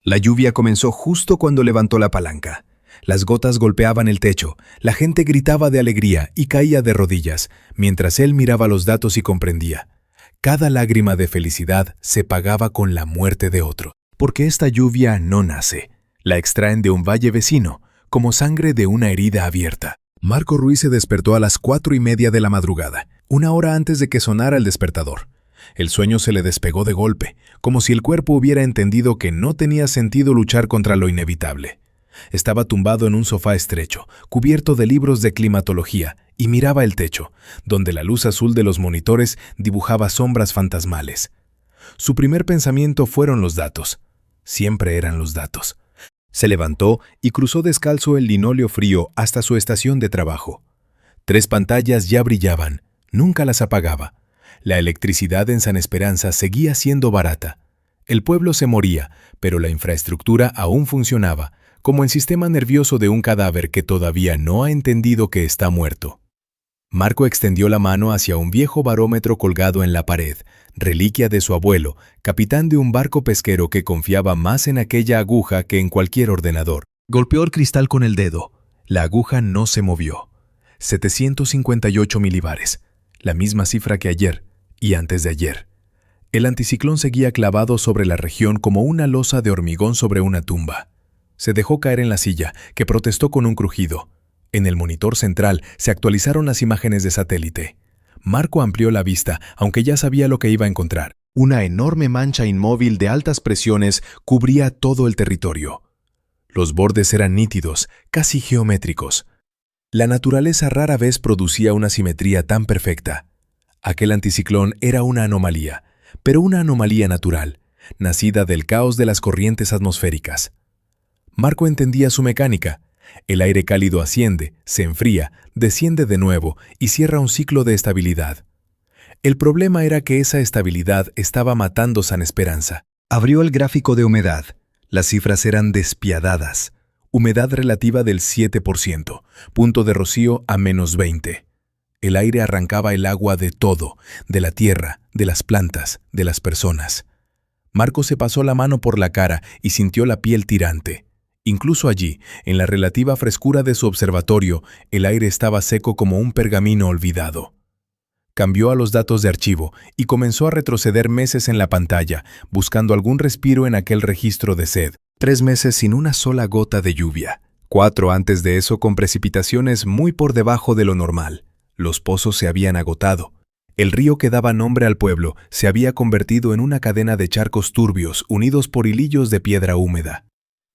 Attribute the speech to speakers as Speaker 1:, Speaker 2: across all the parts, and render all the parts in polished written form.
Speaker 1: La lluvia comenzó justo cuando levantó la palanca. Las gotas golpeaban el techo, la gente gritaba de alegría y caía de rodillas, mientras él miraba los datos y comprendía. Cada lágrima de felicidad se pagaba con la muerte de otro. Porque esta lluvia no nace. La extraen de un valle vecino, como sangre de una herida abierta. Marco Ruiz se despertó a las 4:30 de la madrugada, una hora antes de que sonara el despertador. El sueño se le despegó de golpe, como si el cuerpo hubiera entendido que no tenía sentido luchar contra lo inevitable. Estaba tumbado en un sofá estrecho, cubierto de libros de climatología, y miraba el techo, donde la luz azul de los monitores dibujaba sombras fantasmales. Su primer pensamiento fueron los datos. Siempre eran los datos. Se levantó y cruzó descalzo el linóleo frío hasta su estación de trabajo. 3 pantallas ya brillaban, nunca las apagaba. La electricidad en San Esperanza seguía siendo barata. El pueblo se moría, pero la infraestructura aún funcionaba, como el sistema nervioso de un cadáver que todavía no ha entendido que está muerto. Marco extendió la mano hacia un viejo barómetro colgado en la pared, reliquia de su abuelo, capitán de un barco pesquero que confiaba más en aquella aguja que en cualquier ordenador. Golpeó el cristal con el dedo. La aguja no se movió. 758 milibares, la misma cifra que ayer y antes de ayer. El anticiclón seguía clavado sobre la región como una losa de hormigón sobre una tumba. Se dejó caer en la silla, que protestó con un crujido. En el monitor central se actualizaron las imágenes de satélite. Marco amplió la vista, aunque ya sabía lo que iba a encontrar. Una enorme mancha inmóvil de altas presiones cubría todo el territorio. Los bordes eran nítidos, casi geométricos. La naturaleza rara vez producía una simetría tan perfecta. Aquel anticiclón era una anomalía, pero una anomalía natural, nacida del caos de las corrientes atmosféricas. Marco entendía su mecánica. El aire cálido asciende, se enfría, desciende de nuevo y cierra un ciclo de estabilidad. El problema era que esa estabilidad estaba matando San Esperanza. Abrió el gráfico de humedad. Las cifras eran despiadadas. Humedad relativa del 7%, punto de rocío a -20. El aire arrancaba el agua de todo, de la tierra, de las plantas, de las personas. Marco se pasó la mano por la cara y sintió la piel tirante. Incluso allí, en la relativa frescura de su observatorio, el aire estaba seco como un pergamino olvidado. Cambió a los datos de archivo y comenzó a retroceder meses en la pantalla, buscando algún respiro en aquel registro de sed. 3 meses sin una sola gota de lluvia. 4 antes de eso con precipitaciones muy por debajo de lo normal. Los pozos se habían agotado. El río que daba nombre al pueblo se había convertido en una cadena de charcos turbios unidos por hilillos de piedra húmeda.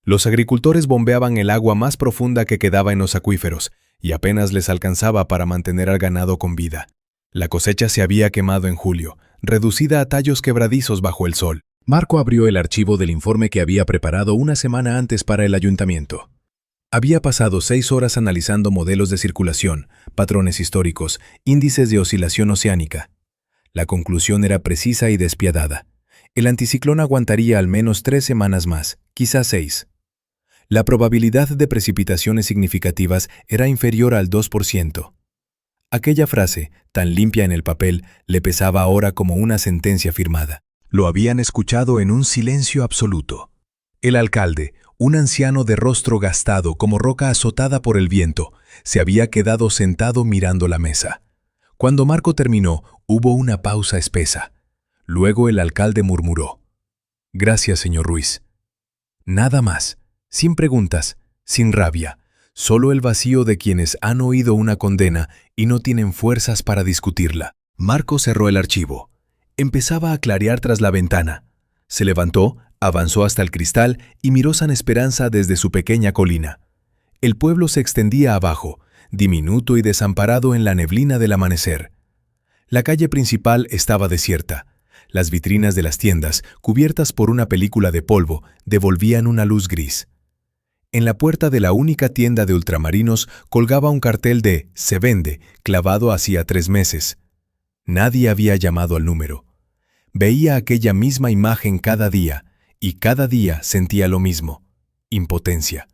Speaker 1: Los agricultores bombeaban el agua más profunda que quedaba en los acuíferos y apenas les alcanzaba para mantener al ganado con vida. La cosecha se había quemado en julio, reducida a tallos quebradizos bajo el sol. Marco abrió el archivo del informe que había preparado una semana antes para el ayuntamiento. Había pasado 6 horas analizando modelos de circulación, patrones históricos, índices de oscilación oceánica. La conclusión era precisa y despiadada. El anticiclón aguantaría al menos 3 semanas más, quizás 6. La probabilidad de precipitaciones significativas era inferior al 2%. Aquella frase, tan limpia en el papel, le pesaba ahora como una sentencia firmada. Lo habían escuchado en un silencio absoluto. El alcalde, un anciano de rostro gastado como roca azotada por el viento, se había quedado sentado mirando la mesa. Cuando Marco terminó, hubo una pausa espesa. Luego el alcalde murmuró: «Gracias, señor Ruiz». Nada más, sin preguntas, sin rabia, solo el vacío de quienes han oído una condena y no tienen fuerzas para discutirla. Marco cerró el archivo. Empezaba a clarear tras la ventana. Se levantó, avanzó hasta el cristal y miró San Esperanza desde su pequeña colina. El pueblo se extendía abajo, diminuto y desamparado en la neblina del amanecer. La calle principal estaba desierta. Las vitrinas de las tiendas, cubiertas por una película de polvo, devolvían una luz gris. En la puerta de la única tienda de ultramarinos colgaba un cartel de «Se vende», clavado hacía 3 meses. Nadie había llamado al número. Veía aquella misma imagen cada día, y cada día sentía lo mismo: impotencia.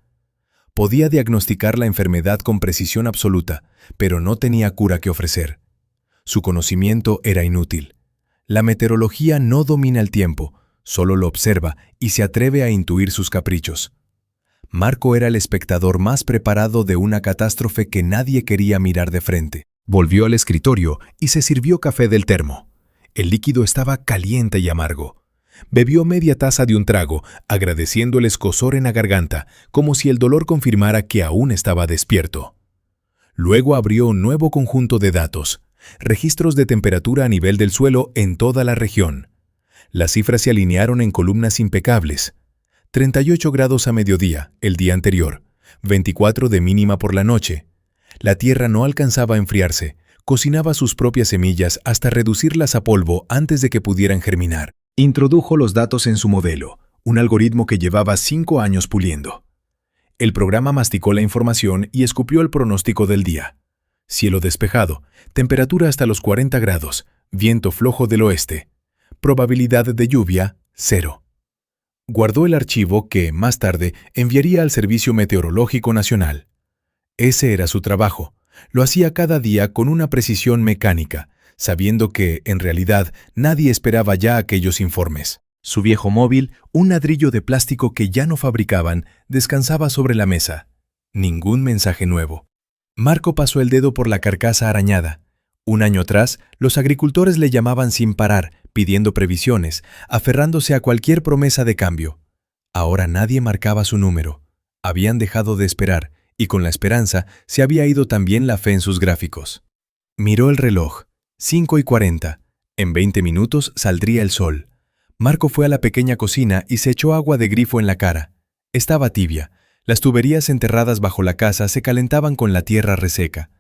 Speaker 1: Podía diagnosticar la enfermedad con precisión absoluta, pero no tenía cura que ofrecer. Su conocimiento era inútil. La meteorología no domina el tiempo, solo lo observa y se atreve a intuir sus caprichos. Marco era el espectador más preparado de una catástrofe que nadie quería mirar de frente. Volvió al escritorio y se sirvió café del termo. El líquido estaba caliente y amargo. Bebió media taza de un trago, agradeciendo el escozor en la garganta, como si el dolor confirmara que aún estaba despierto. Luego abrió un nuevo conjunto de datos, registros de temperatura a nivel del suelo en toda la región. Las cifras se alinearon en columnas impecables. 38 grados a mediodía, el día anterior, 24 de mínima por la noche. La tierra no alcanzaba a enfriarse, cocinaba sus propias semillas hasta reducirlas a polvo antes de que pudieran germinar. Introdujo los datos en su modelo, un algoritmo que llevaba 5 años puliendo. El programa masticó la información y escupió el pronóstico del día. Cielo despejado, temperatura hasta los 40 grados, viento flojo del oeste. Probabilidad de lluvia, 0. Guardó el archivo que, más tarde, enviaría al Servicio Meteorológico Nacional. Ese era su trabajo. Lo hacía cada día con una precisión mecánica, sabiendo que, en realidad, nadie esperaba ya aquellos informes. Su viejo móvil, un ladrillo de plástico que ya no fabricaban, descansaba sobre la mesa. Ningún mensaje nuevo. Marco pasó el dedo por la carcasa arañada. Un año atrás, los agricultores le llamaban sin parar, pidiendo previsiones, aferrándose a cualquier promesa de cambio. Ahora nadie marcaba su número. Habían dejado de esperar, y con la esperanza se había ido también la fe en sus gráficos. Miró el reloj. 5:40. En 20 minutos saldría el sol. Marco fue a la pequeña cocina y se echó agua de grifo en la cara. Estaba tibia. Las tuberías enterradas bajo la casa se calentaban con la tierra reseca.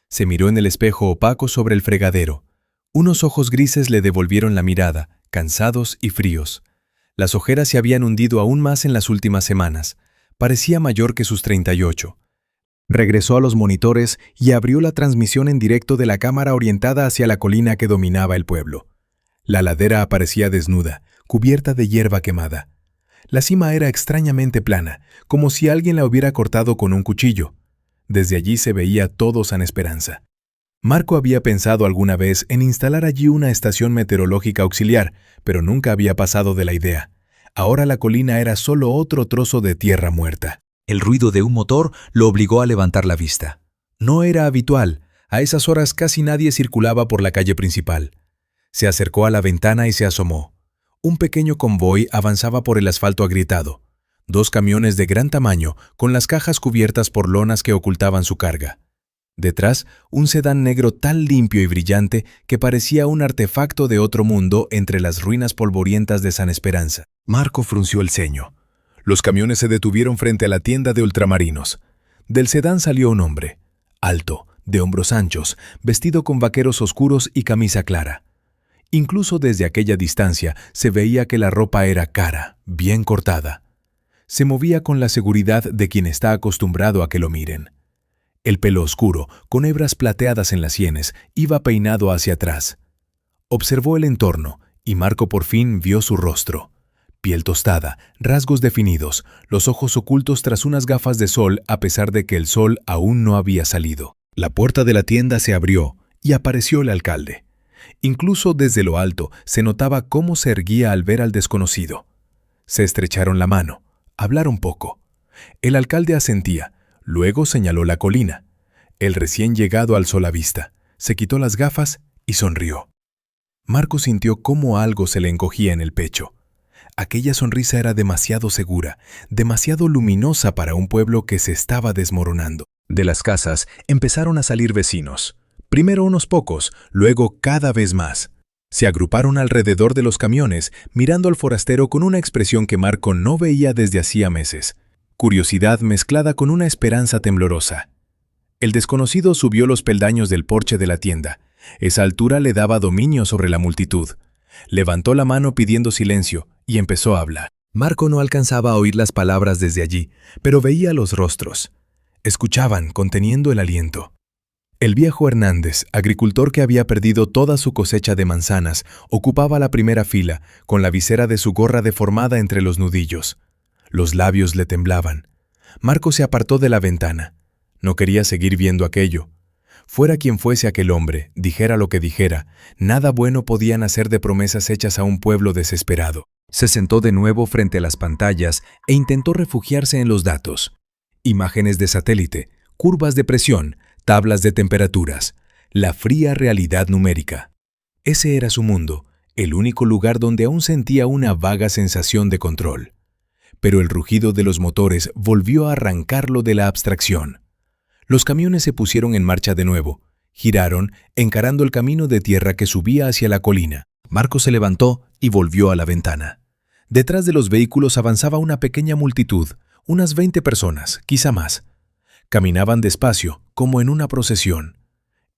Speaker 1: Se miró en el espejo opaco sobre el fregadero. Unos ojos grises le devolvieron la mirada, cansados y fríos. Las ojeras se habían hundido aún más en las últimas semanas. Parecía mayor que sus 38. Regresó a los monitores y abrió la transmisión en directo de la cámara orientada hacia la colina que dominaba el pueblo. La ladera aparecía desnuda, cubierta de hierba quemada. La cima era extrañamente plana, como si alguien la hubiera cortado con un cuchillo. Desde allí se veía todo San Esperanza. Marco había pensado alguna vez en instalar allí una estación meteorológica auxiliar, pero nunca había pasado de la idea. Ahora la colina era solo otro trozo de tierra muerta. El ruido de un motor lo obligó a levantar la vista. No era habitual. A esas horas casi nadie circulaba por la calle principal. Se acercó a la ventana y se asomó. Un pequeño convoy avanzaba por el asfalto agrietado. 2 camiones de gran tamaño, con las cajas cubiertas por lonas que ocultaban su carga. Detrás, un sedán negro tan limpio y brillante que parecía un artefacto de otro mundo entre las ruinas polvorientas de San Esperanza. Marco frunció el ceño. Los camiones se detuvieron frente a la tienda de ultramarinos. Del sedán salió un hombre, alto, de hombros anchos, vestido con vaqueros oscuros y camisa clara. Incluso desde aquella distancia se veía que la ropa era cara, bien cortada. Se movía con la seguridad de quien está acostumbrado a que lo miren. El pelo oscuro, con hebras plateadas en las sienes, iba peinado hacia atrás. Observó el entorno y Marco por fin vio su rostro. Piel tostada, rasgos definidos, los ojos ocultos tras unas gafas de sol a pesar de que el sol aún no había salido. La puerta de la tienda se abrió y apareció el alcalde. Incluso desde lo alto se notaba cómo se erguía al ver al desconocido. Se estrecharon la mano, hablaron poco. El alcalde asentía, luego señaló la colina. El recién llegado alzó la vista, se quitó las gafas y sonrió. Marco sintió cómo algo se le encogía en el pecho. Aquella sonrisa era demasiado segura, demasiado luminosa para un pueblo que se estaba desmoronando. De las casas empezaron a salir vecinos. Primero unos pocos, luego cada vez más. Se agruparon alrededor de los camiones, mirando al forastero con una expresión que Marco no veía desde hacía meses. Curiosidad mezclada con una esperanza temblorosa. El desconocido subió los peldaños del porche de la tienda. Esa altura le daba dominio sobre la multitud. Levantó la mano pidiendo silencio y empezó a hablar. Marco no alcanzaba a oír las palabras desde allí, pero veía los rostros. Escuchaban, conteniendo el aliento. El viejo Hernández, agricultor que había perdido toda su cosecha de manzanas, ocupaba la primera fila, con la visera de su gorra deformada entre los nudillos. Los labios le temblaban. Marco se apartó de la ventana. No quería seguir viendo aquello. Fuera quien fuese aquel hombre, dijera lo que dijera, nada bueno podían hacer de promesas hechas a un pueblo desesperado. Se sentó de nuevo frente a las pantallas e intentó refugiarse en los datos. Imágenes de satélite, curvas de presión, tablas de temperaturas, la fría realidad numérica. Ese era su mundo, el único lugar donde aún sentía una vaga sensación de control. Pero el rugido de los motores volvió a arrancarlo de la abstracción. Los camiones se pusieron en marcha de nuevo, giraron, encarando el camino de tierra que subía hacia la colina. Marco se levantó y volvió a la ventana. Detrás de los vehículos avanzaba una pequeña multitud, unas 20 personas, quizá más. Caminaban despacio, como en una procesión.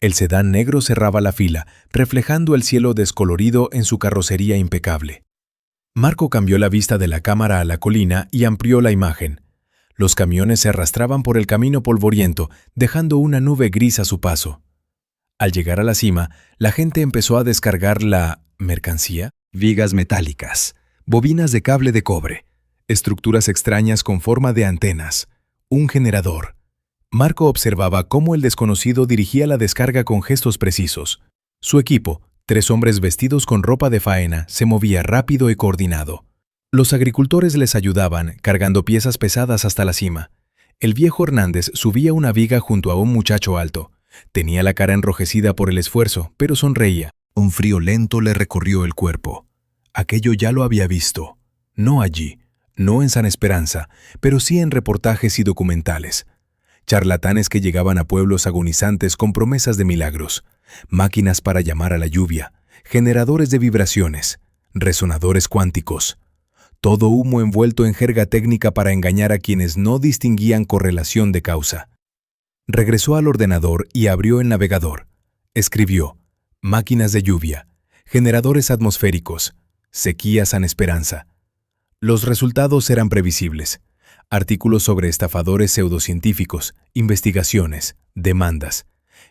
Speaker 1: El sedán negro cerraba la fila, reflejando el cielo descolorido en su carrocería impecable. Marco cambió la vista de la cámara a la colina y amplió la imagen. Los camiones se arrastraban por el camino polvoriento, dejando una nube gris a su paso. Al llegar a la cima, la gente empezó a descargar la mercancía, vigas metálicas, bobinas de cable de cobre, estructuras extrañas con forma de antenas, un generador. Marco observaba cómo el desconocido dirigía la descarga con gestos precisos. Su equipo, 3 hombres vestidos con ropa de faena, se movía rápido y coordinado. Los agricultores les ayudaban, cargando piezas pesadas hasta la cima. El viejo Hernández subía una viga junto a un muchacho alto. Tenía la cara enrojecida por el esfuerzo, pero sonreía. Un frío lento le recorrió el cuerpo. Aquello ya lo había visto. No allí, no en San Esperanza, pero sí en reportajes y documentales. Charlatanes que llegaban a pueblos agonizantes con promesas de milagros, máquinas para llamar a la lluvia, generadores de vibraciones, resonadores cuánticos. Todo humo envuelto en jerga técnica para engañar a quienes no distinguían correlación de causa. Regresó al ordenador y abrió el navegador. Escribió: máquinas de lluvia, generadores atmosféricos, sequía San Esperanza. Los resultados eran previsibles. Artículos sobre estafadores pseudocientíficos, investigaciones, demandas.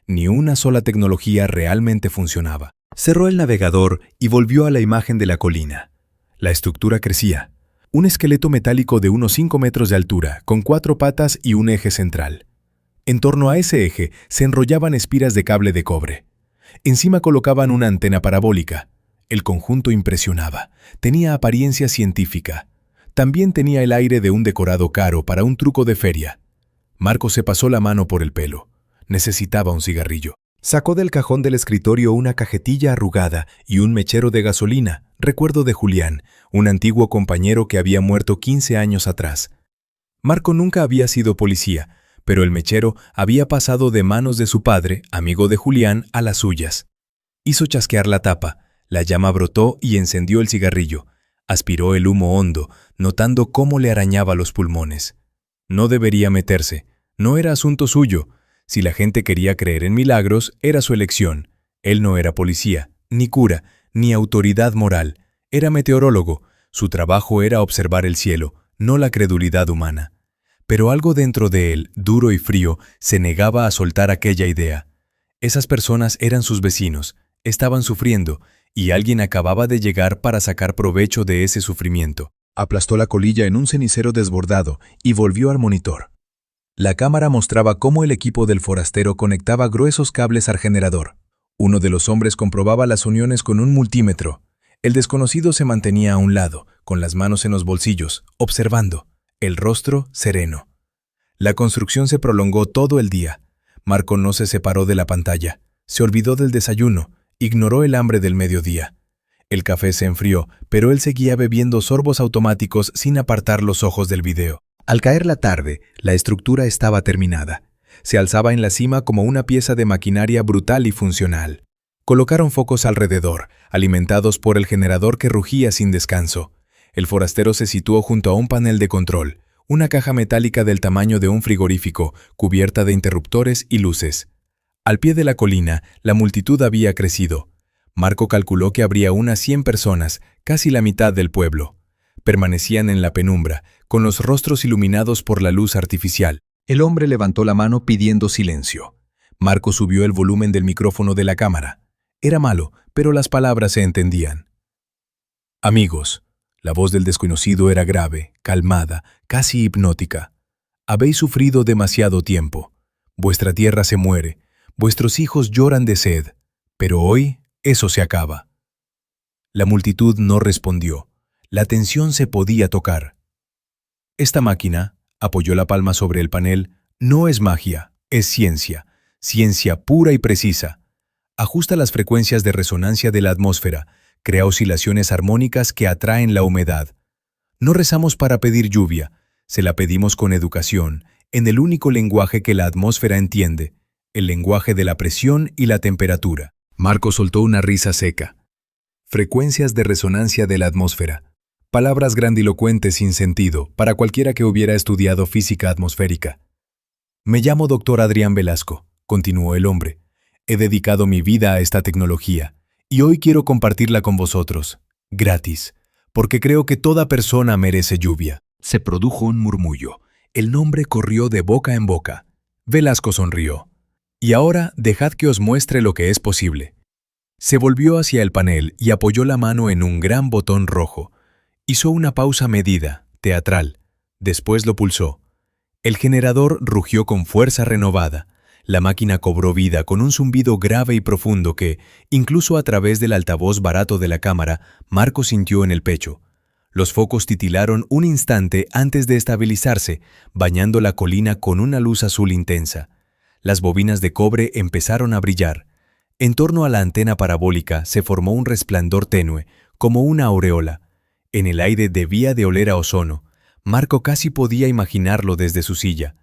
Speaker 1: Ni una sola tecnología realmente funcionaba. Cerró el navegador y volvió a la imagen de la colina. La estructura crecía. Un esqueleto metálico de unos 5 metros de altura, con 4 patas y un eje central. En torno a ese eje se enrollaban espiras de cable de cobre. Encima colocaban una antena parabólica. El conjunto impresionaba. Tenía apariencia científica. También tenía el aire de un decorado caro para un truco de feria. Marco se pasó la mano por el pelo. Necesitaba un cigarrillo. Sacó del cajón del escritorio una cajetilla arrugada y un mechero de gasolina, recuerdo de Julián, un antiguo compañero que había muerto 15 años atrás. Marco nunca había sido policía, pero el mechero había pasado de manos de su padre, amigo de Julián, a las suyas. Hizo chasquear la tapa, la llama brotó y encendió el cigarrillo. Aspiró el humo hondo, notando cómo le arañaba los pulmones. No debería meterse, no era asunto suyo. Si la gente quería creer en milagros, era su elección. Él no era policía, ni cura, ni autoridad moral. Era meteorólogo. Su trabajo era observar el cielo, no la credulidad humana. Pero algo dentro de él, duro y frío, se negaba a soltar aquella idea. Esas personas eran sus vecinos, estaban sufriendo, y alguien acababa de llegar para sacar provecho de ese sufrimiento. Aplastó la colilla en un cenicero desbordado y volvió al monitor. La cámara mostraba cómo el equipo del forastero conectaba gruesos cables al generador. Uno de los hombres comprobaba las uniones con un multímetro. El desconocido se mantenía a un lado, con las manos en los bolsillos, observando, el rostro sereno. La construcción se prolongó todo el día. Marco no se separó de la pantalla, se olvidó del desayuno, ignoró el hambre del mediodía. El café se enfrió, pero él seguía bebiendo sorbos automáticos sin apartar los ojos del video. Al caer la tarde, la estructura estaba terminada. Se alzaba en la cima como una pieza de maquinaria brutal y funcional. Colocaron focos alrededor, alimentados por el generador que rugía sin descanso. El forastero se situó junto a un panel de control, una caja metálica del tamaño de un frigorífico, cubierta de interruptores y luces. Al pie de la colina, la multitud había crecido. Marco calculó que habría unas 100 personas, casi la mitad del pueblo. Permanecían en la penumbra, con los rostros iluminados por la luz artificial. El hombre levantó la mano pidiendo silencio. Marco subió el volumen del micrófono de la cámara. Era malo, pero las palabras se entendían. Amigos, la voz del desconocido era grave, calmada, casi hipnótica. Habéis sufrido demasiado tiempo. Vuestra tierra se muere. Vuestros hijos lloran de sed. Pero hoy, eso se acaba. La multitud no respondió. La tensión se podía tocar. Esta máquina, apoyó la palma sobre el panel, no es magia, es ciencia, ciencia pura y precisa. Ajusta las frecuencias de resonancia de la atmósfera, crea oscilaciones armónicas que atraen la humedad. No rezamos para pedir lluvia, se la pedimos con educación, en el único lenguaje que la atmósfera entiende, el lenguaje de la presión y la temperatura. Marco soltó una risa seca. Frecuencias de resonancia de la atmósfera. Palabras grandilocuentes sin sentido para cualquiera que hubiera estudiado física atmosférica. Me llamo Dr. Adrián Velasco, continuó el hombre. He dedicado mi vida a esta tecnología y hoy quiero compartirla con vosotros, gratis, porque creo que toda persona merece lluvia. Se produjo un murmullo. El nombre corrió de boca en boca. Velasco sonrió. Y ahora dejad que os muestre lo que es posible. Se volvió hacia el panel y apoyó la mano en un gran botón rojo. Hizo una pausa medida, teatral. Después lo pulsó. El generador rugió con fuerza renovada. La máquina cobró vida con un zumbido grave y profundo que, incluso a través del altavoz barato de la cámara, Marco sintió en el pecho. Los focos titilaron un instante antes de estabilizarse, bañando la colina con una luz azul intensa. Las bobinas de cobre empezaron a brillar. En torno a la antena parabólica se formó un resplandor tenue, como una aureola. En el aire debía de oler a ozono. Marco casi podía imaginarlo desde su silla.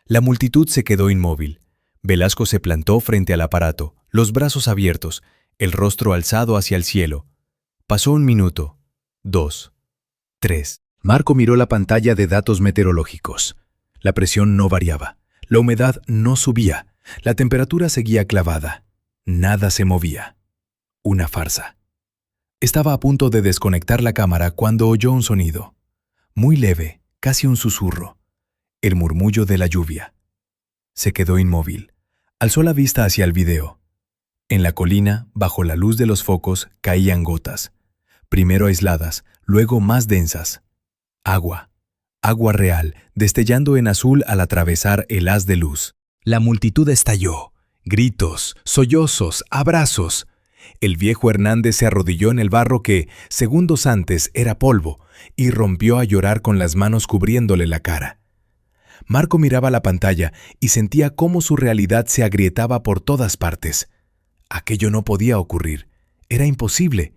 Speaker 1: La multitud se quedó inmóvil. Velasco se plantó frente al aparato, los brazos abiertos, el rostro alzado hacia el cielo. Pasó 1 minuto, 2, 3. Marco miró la pantalla de datos meteorológicos. La presión no variaba, la humedad no subía, la temperatura seguía clavada. Nada se movía. Una farsa. Estaba a punto de desconectar la cámara cuando oyó un sonido. Muy leve, casi un susurro. El murmullo de la lluvia. Se quedó inmóvil. Alzó la vista hacia el video. En la colina, bajo la luz de los focos, caían gotas. Primero aisladas, luego más densas. Agua. Agua real, destellando en azul al atravesar el haz de luz. La multitud estalló. Gritos, sollozos, abrazos. El viejo Hernández se arrodilló en el barro que, segundos antes, era polvo, y rompió a llorar con las manos cubriéndole la cara. Marco miraba la pantalla y sentía cómo su realidad se agrietaba por todas partes. Aquello no podía ocurrir, era imposible,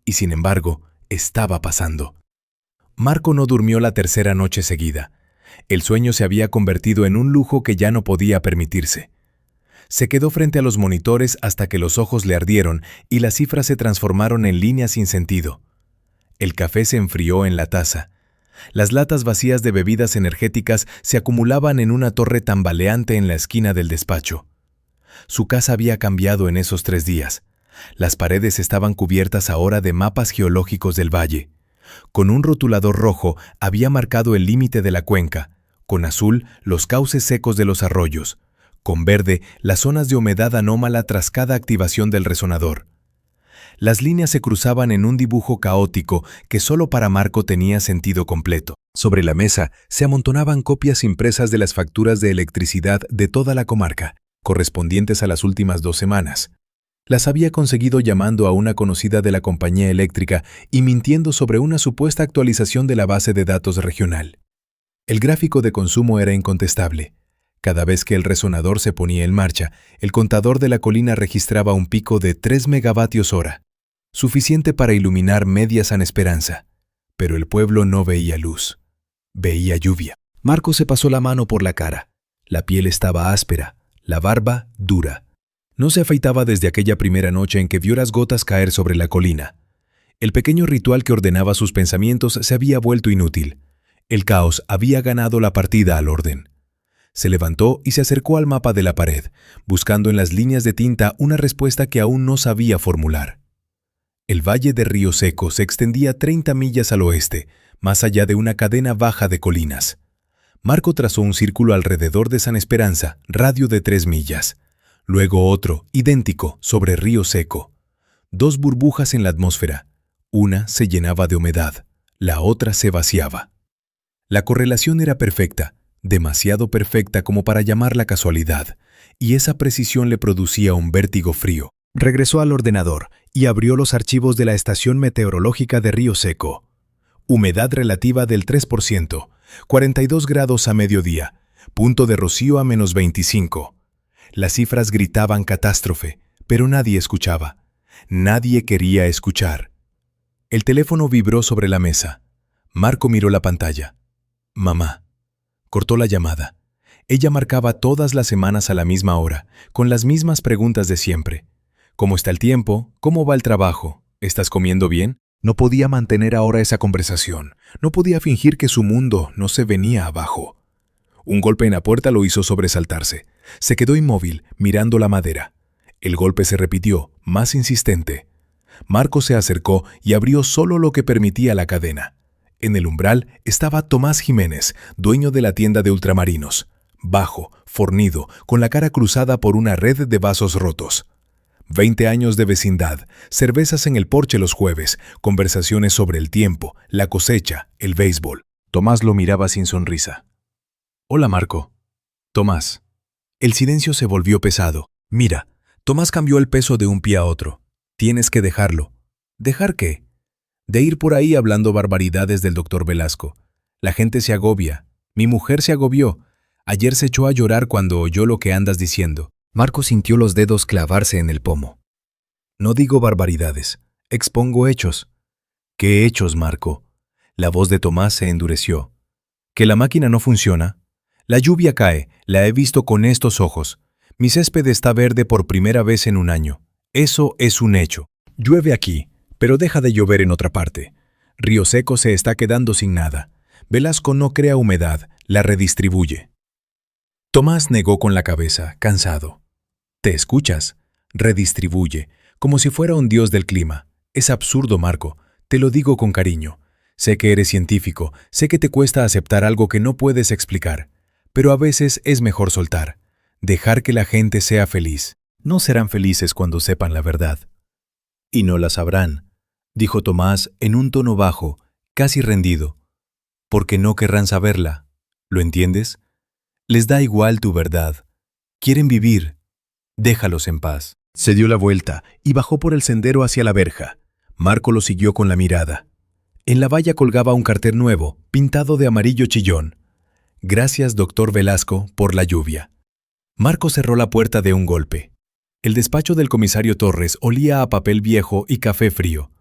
Speaker 1: y sin embargo, estaba pasando. Marco no durmió la tercera noche seguida. El sueño se había convertido en un lujo que ya no podía permitirse. Se quedó frente a los monitores hasta que los ojos le ardieron y las cifras se transformaron en líneas sin sentido. El café se enfrió en la taza. Las latas vacías de bebidas energéticas se acumulaban en una torre tambaleante en la esquina del despacho. Su casa había cambiado en esos 3 días. Las paredes estaban cubiertas ahora de mapas geológicos del valle. Con un rotulador rojo había marcado el límite de la cuenca, con azul los cauces secos de los arroyos, con verde las zonas de humedad anómala tras cada activación del resonador. Las líneas se cruzaban en un dibujo caótico que solo para Marco tenía sentido completo. Sobre la mesa se amontonaban copias impresas de las facturas de electricidad de toda la comarca, correspondientes a las últimas 2 semanas. Las había conseguido llamando a una conocida de la compañía eléctrica y mintiendo sobre una supuesta actualización de la base de datos regional. El gráfico de consumo era incontestable. Cada vez que el resonador se ponía en marcha, el contador de la colina registraba un pico de 3 megavatios hora, suficiente para iluminar media San Esperanza. Pero el pueblo no veía luz. Veía lluvia. Marco se pasó la mano por la cara. La piel estaba áspera, la barba dura. No se afeitaba desde aquella primera noche en que vio las gotas caer sobre la colina. El pequeño ritual que ordenaba sus pensamientos se había vuelto inútil. El caos había ganado la partida al orden. Se levantó y se acercó al mapa de la pared, buscando en las líneas de tinta una respuesta que aún no sabía formular. El valle de Río Seco se extendía 30 millas al oeste, más allá de una cadena baja de colinas. Marco trazó un círculo alrededor de San Esperanza, radio de 3 millas. Luego otro, idéntico, sobre Río Seco. 2 burbujas en la atmósfera. Una se llenaba de humedad, la otra se vaciaba. La correlación era perfecta, demasiado perfecta como para llamarla casualidad, y esa precisión le producía un vértigo frío. Regresó al ordenador y abrió los archivos de la estación meteorológica de Río Seco. Humedad relativa del 3%, 42 grados a mediodía, punto de rocío a -25. Las cifras gritaban catástrofe, pero nadie escuchaba. Nadie quería escuchar. El teléfono vibró sobre la mesa. Marco miró la pantalla. Mamá. Cortó la llamada. Ella marcaba todas las semanas a la misma hora, con las mismas preguntas de siempre. ¿Cómo está el tiempo? ¿Cómo va el trabajo? ¿Estás comiendo bien? No podía mantener ahora esa conversación. No podía fingir que su mundo no se venía abajo. Un golpe en la puerta lo hizo sobresaltarse. Se quedó inmóvil, mirando la madera. El golpe se repitió, más insistente. Marco se acercó y abrió solo lo que permitía la cadena. En el umbral estaba Tomás Jiménez, dueño de la tienda de ultramarinos. Bajo, fornido, con la cara cruzada por una red de vasos rotos. 20 años de vecindad, cervezas en el porche los jueves, conversaciones sobre el tiempo, la cosecha, el béisbol. Tomás lo miraba sin sonrisa. «Hola, Marco». «Tomás». El silencio se volvió pesado. «Mira, Tomás cambió el peso de un pie a otro. Tienes que dejarlo». «¿Dejar qué?» «De ir por ahí hablando barbaridades del doctor Velasco. La gente se agobia. Mi mujer se agobió. Ayer se echó a llorar cuando oyó lo que andas diciendo». Marco sintió los dedos clavarse en el pomo. «No digo barbaridades. Expongo hechos». «¿Qué hechos, Marco?» La voz de Tomás se endureció. «¿Que la máquina no funciona? La lluvia cae. La he visto con estos ojos. Mi césped está verde por primera vez en un año. Eso es un hecho. Llueve aquí, pero deja de llover en otra parte. Río Seco se está quedando sin nada. Velasco no crea humedad, la redistribuye». Tomás negó con la cabeza, cansado. «¿Te escuchas? Redistribuye, como si fuera un dios del clima. Es absurdo, Marco. Te lo digo con cariño. Sé que eres científico, sé que te cuesta aceptar algo que no puedes explicar. Pero a veces es mejor soltar. Dejar que la gente sea feliz. No serán felices cuando sepan la verdad». «Y no la sabrán», dijo Tomás en un tono bajo, casi rendido. «Porque no querrán saberla. ¿Lo entiendes? Les da igual tu verdad. Quieren vivir. Déjalos en paz». Se dio la vuelta y bajó por el sendero hacia la verja. Marco lo siguió con la mirada. En la valla colgaba un cartel nuevo, pintado de amarillo chillón. «Gracias, doctor Velasco, por la lluvia». Marco cerró la puerta de un golpe. El despacho del comisario Torres olía a papel viejo y café frío.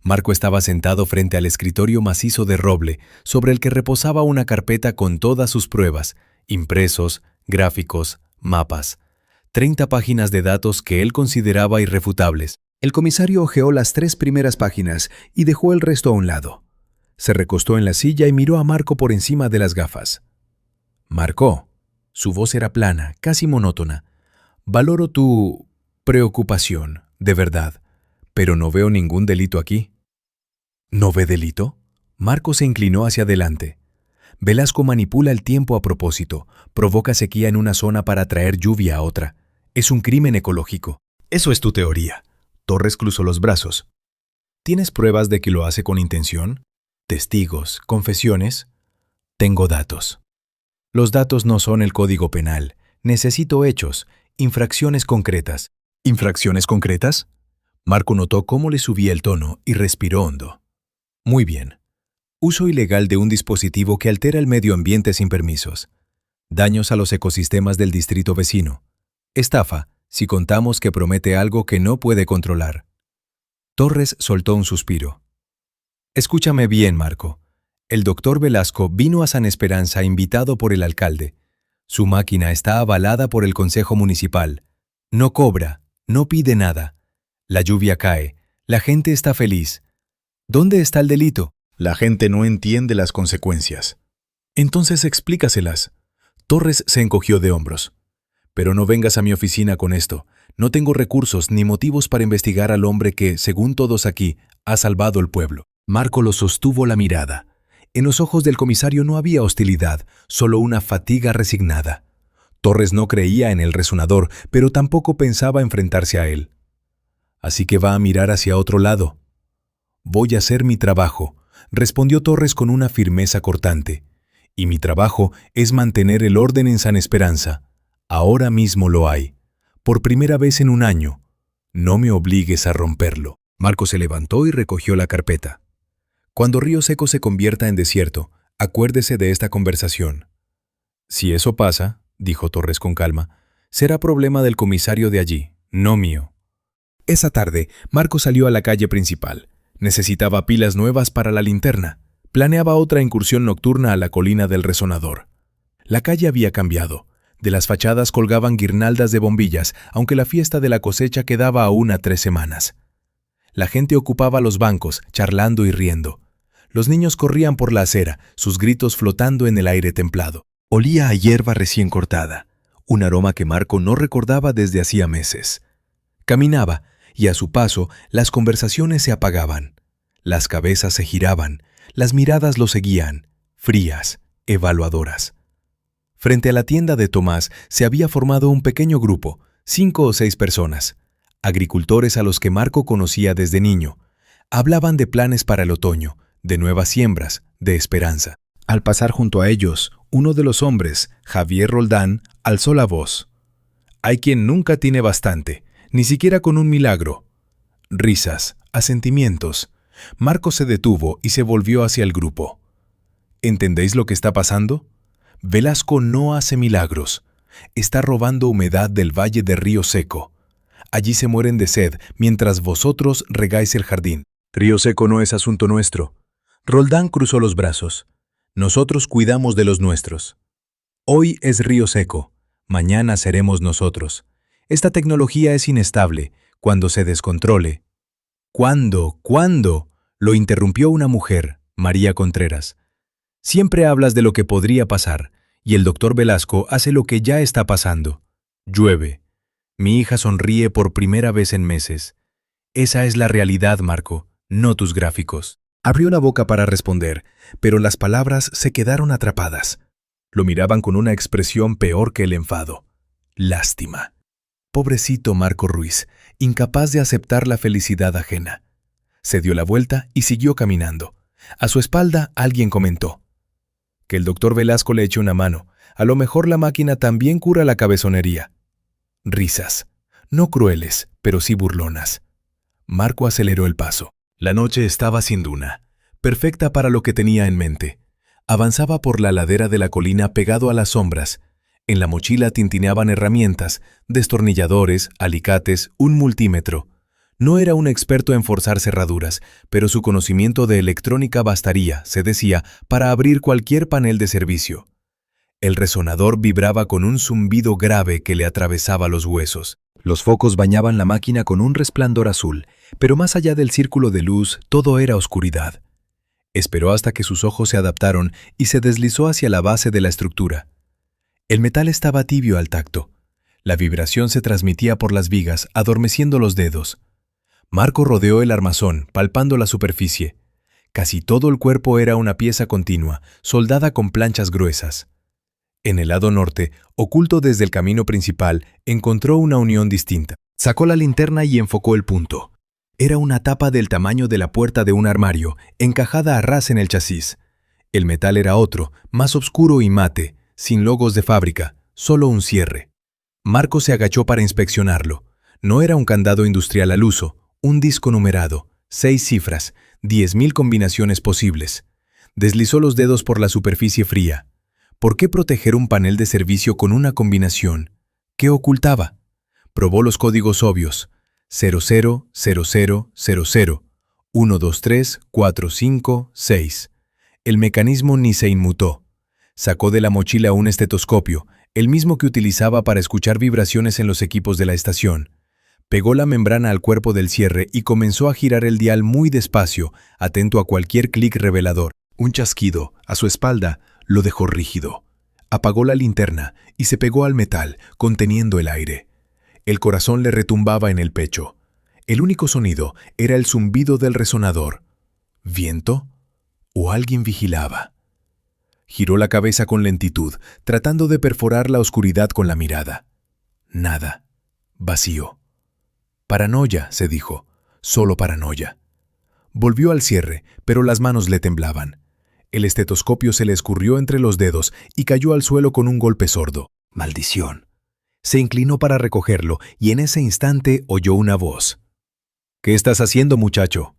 Speaker 1: Marco estaba sentado frente al escritorio macizo de roble, sobre el que reposaba una carpeta con todas sus pruebas, impresos, gráficos, mapas. 30 páginas de datos que él consideraba irrefutables. El comisario hojeó las 3 primeras páginas y dejó el resto a un lado. Se recostó en la silla y miró a Marco por encima de las gafas. «Marco». Su voz era plana, casi monótona. «Valoro tu preocupación, de verdad, pero no veo ningún delito aquí». «¿No ve delito?» Marco se inclinó hacia adelante. «Velasco manipula el tiempo a propósito, provoca sequía en una zona para traer lluvia a otra. Es un crimen ecológico». «Eso es tu teoría». Torres cruzó los brazos. «¿Tienes pruebas de que lo hace con intención? ¿Testigos? ¿Confesiones?» «Tengo datos». «Los datos no son el Código Penal. Necesito hechos, infracciones concretas». «¿Infracciones concretas?» Marco notó cómo le subía el tono y respiró hondo. «Muy bien. Uso ilegal de un dispositivo que altera el medio ambiente sin permisos. Daños a los ecosistemas del distrito vecino. Estafa, si contamos que promete algo que no puede controlar». Torres soltó un suspiro. «Escúchame bien, Marco. El doctor Velasco vino a San Esperanza invitado por el alcalde. Su máquina está avalada por el Consejo Municipal. No cobra, no pide nada. La lluvia cae, la gente está feliz. ¿Dónde está el delito? La gente no entiende las consecuencias». «Entonces explícaselas». Torres se encogió de hombros. «Pero no vengas a mi oficina con esto. No tengo recursos ni motivos para investigar al hombre que, según todos aquí, ha salvado el pueblo». Marco lo sostuvo la mirada. En los ojos del comisario no había hostilidad, solo una fatiga resignada. Torres no creía en el resonador, pero tampoco pensaba enfrentarse a él. «Así que va a mirar hacia otro lado». «Voy a hacer mi trabajo», respondió Torres con una firmeza cortante. «Y mi trabajo es mantener el orden en San Esperanza. Ahora mismo lo hay. Por primera vez en un año. No me obligues a romperlo». Marco se levantó y recogió la carpeta. Cuando Río Seco se convierta en desierto, acuérdese de esta conversación. Si eso pasa, dijo Torres con calma, será problema del comisario de allí, no mío. Esa tarde, Marco salió a la calle principal. Necesitaba pilas nuevas para la linterna. Planeaba otra incursión nocturna a la colina del Resonador. La calle había cambiado. De las fachadas colgaban guirnaldas de bombillas, aunque la fiesta de la cosecha quedaba aún a 3 semanas. La gente ocupaba los bancos, charlando y riendo. Los niños corrían por la acera, sus gritos flotando en el aire templado. Olía a hierba recién cortada, un aroma que Marco no recordaba desde hacía meses. Caminaba, y a su paso las conversaciones se apagaban. Las cabezas se giraban, las miradas lo seguían, frías, evaluadoras. Frente a la tienda de Tomás se había formado un pequeño grupo, 5 o 6 personas, agricultores a los que Marco conocía desde niño. Hablaban de planes para el otoño, de nuevas siembras, de esperanza. Al pasar junto a ellos, uno de los hombres, Javier Roldán, alzó la voz. Hay quien nunca tiene bastante, ni siquiera con un milagro. Risas, asentimientos. Marco se detuvo y se volvió hacia el grupo. ¿Entendéis lo que está pasando? Velasco no hace milagros. Está robando humedad del valle de Río Seco. Allí se mueren de sed mientras vosotros regáis el jardín. Río Seco no es asunto nuestro. Roldán cruzó los brazos. Nosotros cuidamos de los nuestros. Hoy es Río Seco, mañana seremos nosotros. Esta tecnología es inestable. Cuando se descontrole. ¿Cuándo? Lo interrumpió una mujer, María Contreras. Siempre hablas de lo que podría pasar, y el doctor Velasco hace lo que ya está pasando. Llueve. Mi hija sonríe por primera vez en meses. Esa es la realidad, Marco, no tus gráficos. Abrió la boca para responder, pero las palabras se quedaron atrapadas. Lo miraban con una expresión peor que el enfado. Lástima. Pobrecito Marco Ruiz, incapaz de aceptar la felicidad ajena. Se dio la vuelta y siguió caminando. A su espalda alguien comentó. Que el doctor Velasco le eche una mano. A lo mejor la máquina también cura la cabezonería. Risas. No crueles, pero sí burlonas. Marco aceleró el paso. La noche estaba sin duna, perfecta para lo que tenía en mente. Avanzaba por la ladera de la colina pegado a las sombras. En la mochila tintineaban herramientas, destornilladores, alicates, un multímetro. No era un experto en forzar cerraduras, pero su conocimiento de electrónica bastaría, se decía, para abrir cualquier panel de servicio. El resonador vibraba con un zumbido grave que le atravesaba los huesos. Los focos bañaban la máquina con un resplandor azul, pero más allá del círculo de luz todo era oscuridad. Esperó hasta que sus ojos se adaptaron y se deslizó hacia la base de la estructura. El metal estaba tibio al tacto. La vibración se transmitía por las vigas, adormeciendo los dedos. Marco rodeó el armazón, palpando la superficie. Casi todo el cuerpo era una pieza continua, soldada con planchas gruesas. En el lado norte, oculto desde el camino principal, encontró una unión distinta. Sacó la linterna y enfocó el punto. Era una tapa del tamaño de la puerta de un armario, encajada a ras en el chasis. El metal era otro, más oscuro y mate, sin logos de fábrica, solo un cierre. Marco se agachó para inspeccionarlo. No era un candado industrial al uso, un disco numerado, 6 cifras, 10.000 combinaciones posibles. Deslizó los dedos por la superficie fría. ¿Por qué proteger un panel de servicio con una combinación? ¿Qué ocultaba? Probó los códigos obvios. 000000, 123 45 6. El mecanismo ni se inmutó. Sacó de la mochila un estetoscopio, el mismo que utilizaba para escuchar vibraciones en los equipos de la estación. Pegó la membrana al cuerpo del cierre y comenzó a girar el dial muy despacio, atento a cualquier clic revelador. Un chasquido, a su espalda, lo dejó rígido. Apagó la linterna y se pegó al metal, conteniendo el aire. El corazón le retumbaba en el pecho. El único sonido era el zumbido del resonador. ¿Viento? ¿O alguien vigilaba? Giró la cabeza con lentitud, tratando de perforar la oscuridad con la mirada. Nada. Vacío. Paranoia, se dijo. Solo paranoia. Volvió al cierre, pero las manos le temblaban. El estetoscopio se le escurrió entre los dedos y cayó al suelo con un golpe sordo. ¡Maldición! Se inclinó para recogerlo y en ese instante oyó una voz. «¿Qué estás haciendo, muchacho?»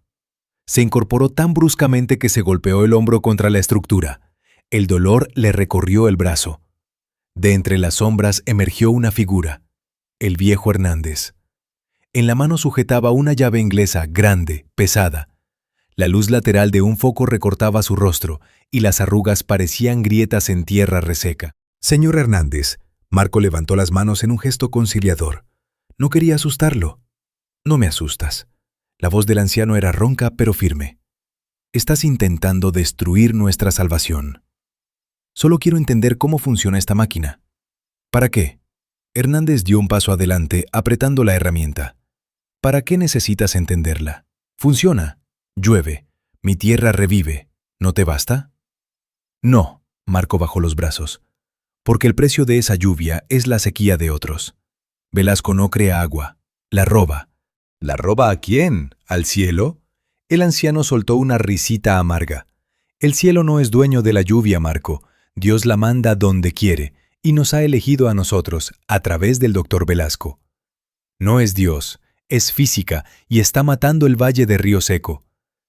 Speaker 1: Se incorporó tan bruscamente que se golpeó el hombro contra la estructura. El dolor le recorrió el brazo. De entre las sombras emergió una figura, el viejo Hernández. En la mano sujetaba una llave inglesa grande, pesada. La luz lateral de un foco recortaba su rostro y las arrugas parecían grietas en tierra reseca. «Señor Hernández», Marco levantó las manos en un gesto conciliador. No quería asustarlo. «No me asustas». La voz del anciano era ronca pero firme. «Estás intentando destruir nuestra salvación. Solo quiero entender cómo funciona esta máquina». «¿Para qué?». Hernández dio un paso adelante, apretando la herramienta. «¿Para qué necesitas entenderla? Funciona. Llueve. Mi tierra revive. ¿No te basta?». «No», Marco bajó los brazos. «Porque el precio de esa lluvia es la sequía de otros. Velasco no crea agua. La roba». «¿La roba a quién? ¿Al cielo?». El anciano soltó una risita amarga. «El cielo no es dueño de la lluvia, Marco. Dios la manda donde quiere, y nos ha elegido a nosotros, a través del doctor Velasco. No es Dios, es física, y está matando el valle de Río Seco.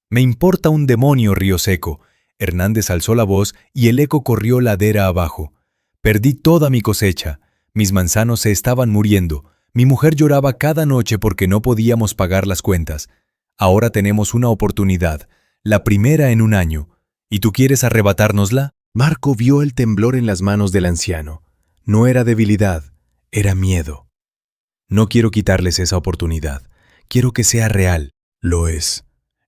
Speaker 1: Me importa un demonio, Río Seco». Hernández alzó la voz y el eco corrió ladera abajo. «Perdí toda mi cosecha. Mis manzanos se estaban muriendo. Mi mujer lloraba cada noche porque no podíamos pagar las cuentas. Ahora tenemos una oportunidad, la primera en un año. ¿Y tú quieres arrebatárnosla?». Marco vio el temblor en las manos del anciano. No era debilidad, era miedo. «No quiero quitarles esa oportunidad. Quiero que sea real». «Lo es».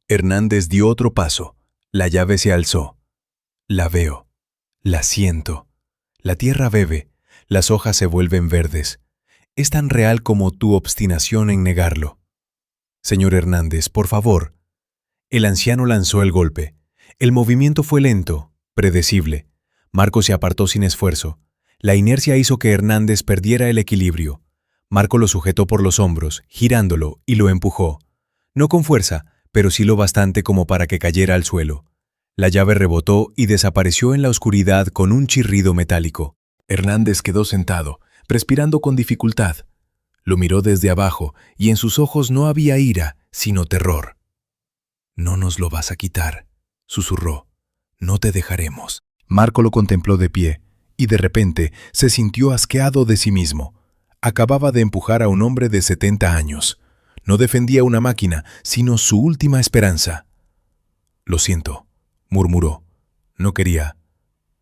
Speaker 1: Hernández dio otro paso. La llave se alzó. «La veo. La siento. La tierra bebe. Las hojas se vuelven verdes. Es tan real como tu obstinación en negarlo». «Señor Hernández, por favor». El anciano lanzó el golpe. El movimiento fue lento, predecible. Marco se apartó sin esfuerzo. La inercia hizo que Hernández perdiera el equilibrio. Marco lo sujetó por los hombros, girándolo, y lo empujó. No con fuerza, pero sí lo bastante como para que cayera al suelo. La llave rebotó y desapareció en la oscuridad con un chirrido metálico. Hernández quedó sentado, respirando con dificultad. Lo miró desde abajo y en sus ojos no había ira, sino terror. «No nos lo vas a quitar», susurró. «No te dejaremos». Marco lo contempló de pie y de repente se sintió asqueado de sí mismo. Acababa de empujar a un hombre de 70 años. No defendía una máquina, sino su última esperanza. «Lo siento», murmuró. «No quería».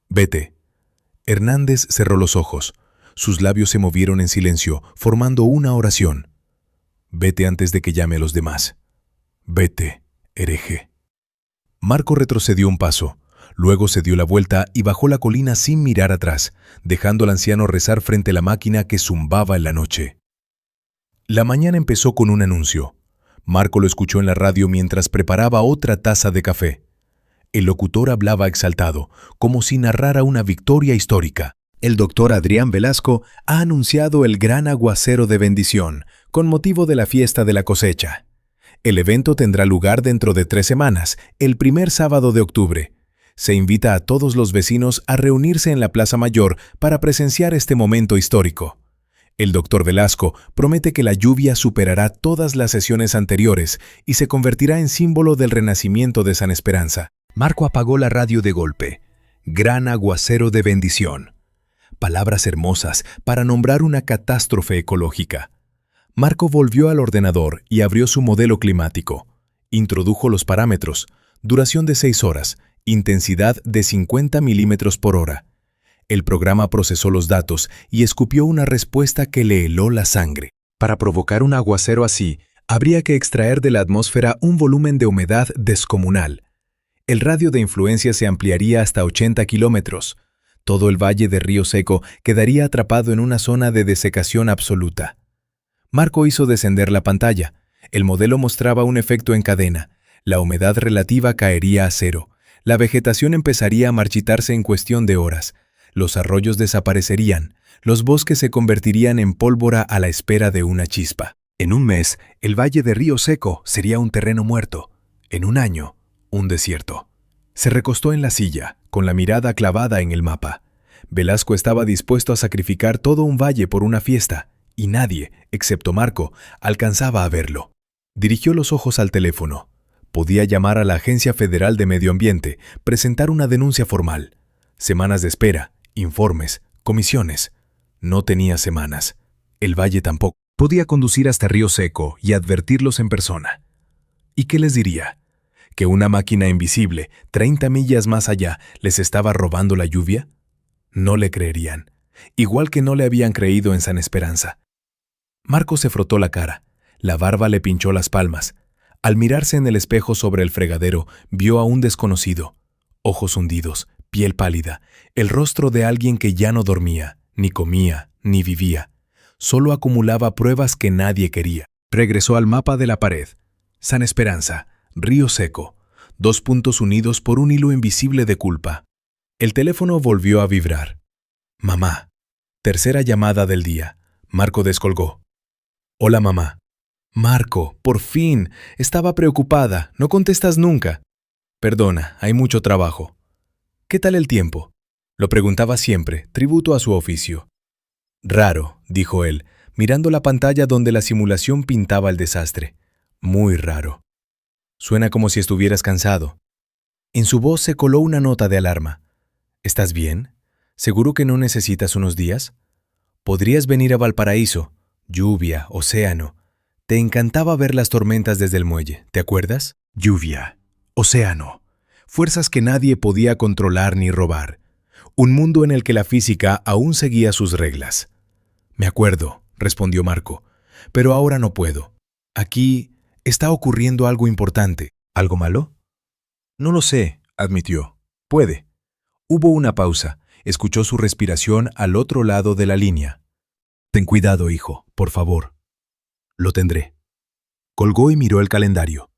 Speaker 1: «Vete». Hernández cerró los ojos. Sus labios se movieron en silencio, formando una oración. «Vete antes de que llame a los demás. Vete, hereje». Marco retrocedió un paso. Luego se dio la vuelta y bajó la colina sin mirar atrás, dejando al anciano rezar frente a la máquina que zumbaba en la noche. La mañana empezó con un anuncio. Marco lo escuchó en la radio mientras preparaba otra taza de café. El locutor hablaba exaltado, como si narrara una victoria histórica. «El doctor Adrián Velasco ha anunciado el gran aguacero de bendición, con motivo de la fiesta de la cosecha. El evento tendrá lugar dentro de 3 semanas, el primer sábado de octubre. Se invita a todos los vecinos a reunirse en la Plaza Mayor para presenciar este momento histórico. El doctor Velasco promete que la lluvia superará todas las sesiones anteriores y se convertirá en símbolo del renacimiento de San Esperanza». Marco apagó la radio de golpe. «Gran aguacero de bendición». Palabras hermosas para nombrar una catástrofe ecológica. Marco volvió al ordenador y abrió su modelo climático. Introdujo los parámetros: duración de 6 horas, intensidad de 50 milímetros por hora. El programa procesó los datos y escupió una respuesta que le heló la sangre. Para provocar un aguacero así, habría que extraer de la atmósfera un volumen de humedad descomunal. El radio de influencia se ampliaría hasta 80 kilómetros. Todo el valle de Río Seco quedaría atrapado en una zona de desecación absoluta. Marco hizo descender la pantalla. El modelo mostraba un efecto en cadena. La humedad relativa caería a 0. La vegetación empezaría a marchitarse en cuestión de horas. Los arroyos desaparecerían. Los bosques se convertirían en pólvora a la espera de una chispa. En un mes, el valle de Río Seco sería un terreno muerto. En un año, un desierto. Se recostó en la silla, con la mirada clavada en el mapa. Velasco estaba dispuesto a sacrificar todo un valle por una fiesta, y nadie, excepto Marco, alcanzaba a verlo. Dirigió los ojos al teléfono. Podía llamar a la Agencia Federal de Medio Ambiente, presentar una denuncia formal. Semanas de espera, informes, comisiones. No tenía semanas. El Valle tampoco. Podía conducir hasta Río Seco y advertirlos en persona. ¿Y qué les diría? ¿Que una máquina invisible, 30 millas más allá, les estaba robando la lluvia? No le creerían, igual que no le habían creído en San Esperanza. Marco se frotó la cara, la barba le pinchó las palmas. Al mirarse en el espejo sobre el fregadero, vio a un desconocido. Ojos hundidos, piel pálida, el rostro de alguien que ya no dormía, ni comía, ni vivía. Solo acumulaba pruebas que nadie quería. Regresó al mapa de la pared. San Esperanza, Río Seco, 2 puntos unidos por un hilo invisible de culpa. El teléfono volvió a vibrar. Mamá. Tercera llamada del día. Marco descolgó. Hola, mamá. Marco, por fin. Estaba preocupada. No contestas nunca. Perdona, hay mucho trabajo. ¿Qué tal el tiempo? Lo preguntaba siempre, tributo a su oficio. Raro, dijo él, mirando la pantalla donde la simulación pintaba el desastre. Muy raro. Suena como si estuvieras cansado. En su voz se coló una nota de alarma. ¿Estás bien? ¿Seguro que no necesitas unos días? Podrías venir a Valparaíso. Lluvia, océano. Te encantaba ver las tormentas desde el muelle, ¿te acuerdas? Lluvia, océano. Fuerzas que nadie podía controlar ni robar. Un mundo en el que la física aún seguía sus reglas. Me acuerdo, respondió Marco, pero ahora no puedo. Aquí está ocurriendo algo importante. ¿Algo malo? No lo sé, admitió. Puede. Hubo una pausa. Escuchó su respiración al otro lado de la línea. Ten cuidado, hijo, por favor. Lo tendré. Colgó y miró el calendario.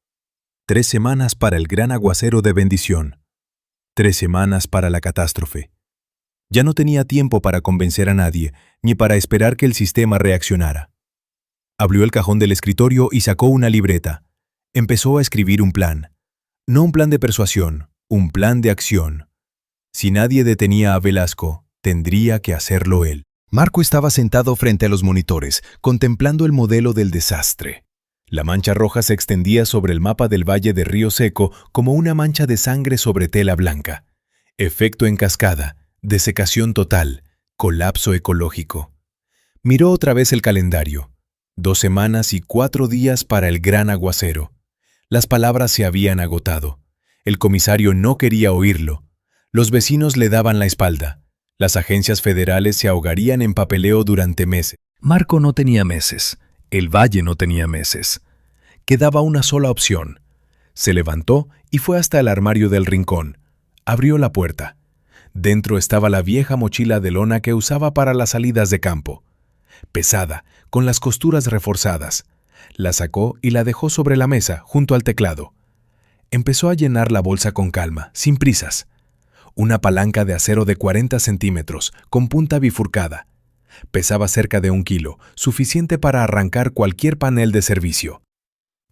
Speaker 1: 3 semanas para el gran aguacero de bendición. 3 semanas para la catástrofe. Ya no tenía tiempo para convencer a nadie, ni para esperar que el sistema reaccionara. Abrió el cajón del escritorio y sacó una libreta. Empezó a escribir un plan. No un plan de persuasión, un plan de acción. Si nadie detenía a Velasco, tendría que hacerlo él. Marco estaba sentado frente a los monitores, contemplando el modelo del desastre. La mancha roja se extendía sobre el mapa del Valle de Río Seco como una mancha de sangre sobre tela blanca. Efecto en cascada, desecación total, colapso ecológico. Miró otra vez el calendario. 2 semanas y 4 días para el gran aguacero. Las palabras se habían agotado. El comisario no quería oírlo. Los vecinos le daban la espalda. Las agencias federales se ahogarían en papeleo durante meses. Marco no tenía meses. El Valle no tenía meses. Quedaba una sola opción. Se levantó y fue hasta el armario del rincón. Abrió la puerta. Dentro estaba la vieja mochila de lona que usaba para las salidas de campo. Pesada, con las costuras reforzadas. La sacó y la dejó sobre la mesa, junto al teclado. Empezó a llenar la bolsa con calma, sin prisas. Una palanca de acero de 40 centímetros, con punta bifurcada. Pesaba cerca de 1 kilo, suficiente para arrancar cualquier panel de servicio.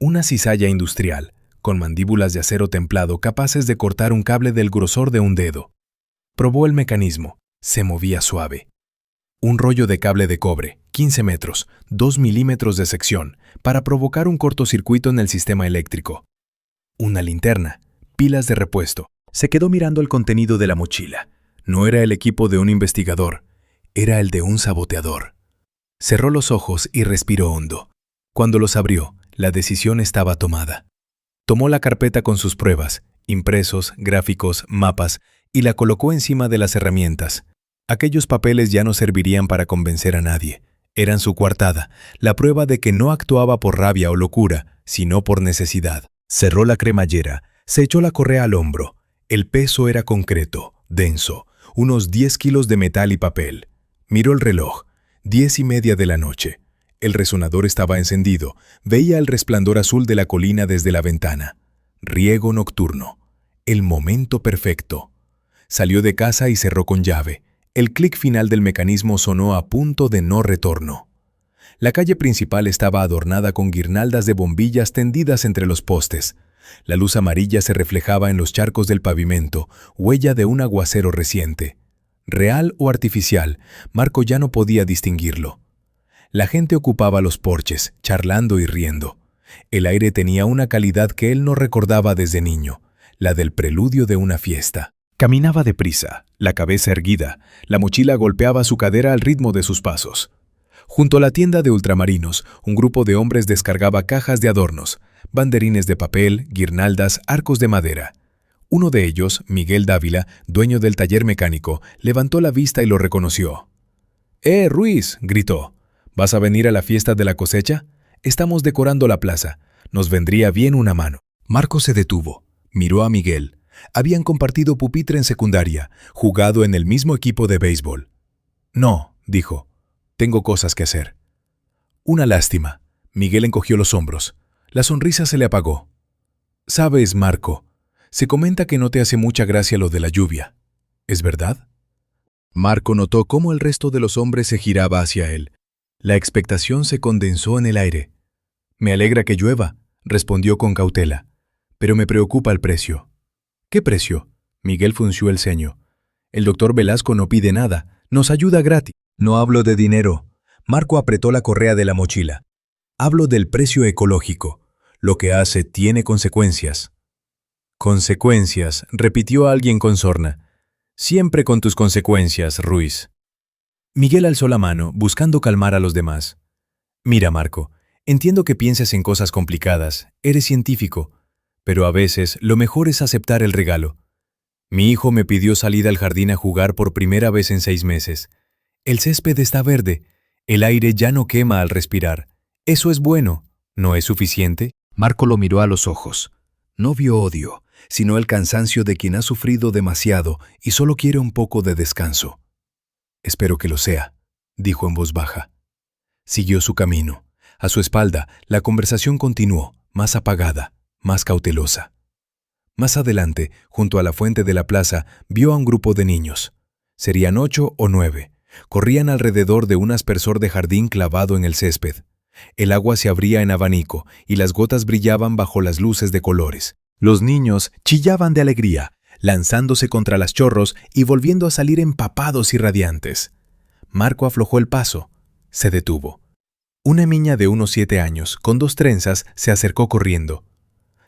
Speaker 1: Una cizalla industrial, con mandíbulas de acero templado capaces de cortar un cable del grosor de un dedo. Probó el mecanismo. Se movía suave. Un rollo de cable de cobre, 15 metros, 2 milímetros de sección, para provocar un cortocircuito en el sistema eléctrico. Una linterna, pilas de repuesto. Se quedó mirando el contenido de la mochila. No era el equipo de un investigador, era el de un saboteador. Cerró los ojos y respiró hondo. Cuando los abrió, la decisión estaba tomada. Tomó la carpeta con sus pruebas, impresos, gráficos, mapas, y la colocó encima de las herramientas. Aquellos papeles ya no servirían para convencer a nadie. Eran su coartada, la prueba de que no actuaba por rabia o locura, sino por necesidad. Cerró la cremallera, se echó la correa al hombro. El peso era concreto, denso, unos 10 kilos de metal y papel. Miró el reloj, 10:30 de la noche. El resonador estaba encendido, veía el resplandor azul de la colina desde la ventana. Riego nocturno. El momento perfecto. Salió de casa y cerró con llave. El clic final del mecanismo sonó a punto de no retorno. La calle principal estaba adornada con guirnaldas de bombillas tendidas entre los postes. La luz amarilla se reflejaba en los charcos del pavimento, huella de un aguacero reciente. Real o artificial, Marco ya no podía distinguirlo. La gente ocupaba los porches, charlando y riendo. El aire tenía una calidad que él no recordaba desde niño, la del preludio de una fiesta. Caminaba deprisa, la cabeza erguida, la mochila golpeaba su cadera al ritmo de sus pasos. Junto a la tienda de ultramarinos, un grupo de hombres descargaba cajas de adornos, banderines de papel, guirnaldas, arcos de madera. Uno de ellos, Miguel Dávila, dueño del taller mecánico, levantó la vista y lo reconoció. Ruiz! Gritó. ¿Vas a venir a la fiesta de la cosecha? Estamos decorando la plaza. Nos vendría bien una mano. Marco se detuvo. Miró a Miguel. Habían compartido pupitre en secundaria, jugado en el mismo equipo de béisbol. No, dijo. Tengo cosas que hacer. Una lástima. Miguel encogió los hombros. La sonrisa se le apagó. Sabes, Marco, se comenta que no te hace mucha gracia lo de la lluvia. ¿Es verdad? Marco notó cómo el resto de los hombres se giraba hacia él. La expectación se condensó en el aire. Me alegra que llueva, respondió con cautela. Pero me preocupa el precio. ¿Qué precio? Miguel frunció el ceño. El doctor Velasco no pide nada, nos ayuda gratis. No hablo de dinero. Marco apretó la correa de la mochila. Hablo del precio ecológico. Lo que hace tiene consecuencias. Consecuencias, repitió alguien con sorna. Siempre con tus consecuencias, Ruiz. Miguel alzó la mano, buscando calmar a los demás. Mira, Marco, entiendo que pienses en cosas complicadas, eres científico, pero a veces lo mejor es aceptar el regalo. Mi hijo me pidió salir al jardín a jugar por primera vez en 6 meses. El césped está verde, el aire ya no quema al respirar. Eso es bueno, ¿no es suficiente? Marco lo miró a los ojos. No vio odio, sino el cansancio de quien ha sufrido demasiado y solo quiere un poco de descanso. Espero que lo sea, dijo en voz baja. Siguió su camino. A su espalda, la conversación continuó, más apagada, más cautelosa. Más adelante, junto a la fuente de la plaza, vio a un grupo de niños. Serían 8 o 9. Corrían alrededor de un aspersor de jardín clavado en el césped. El agua se abría en abanico y las gotas brillaban bajo las luces de colores. Los niños chillaban de alegría, lanzándose contra las chorros y volviendo a salir empapados y radiantes. Marco aflojó el paso. Se detuvo. Una niña de unos 7 años, con 2 trenzas, se acercó corriendo.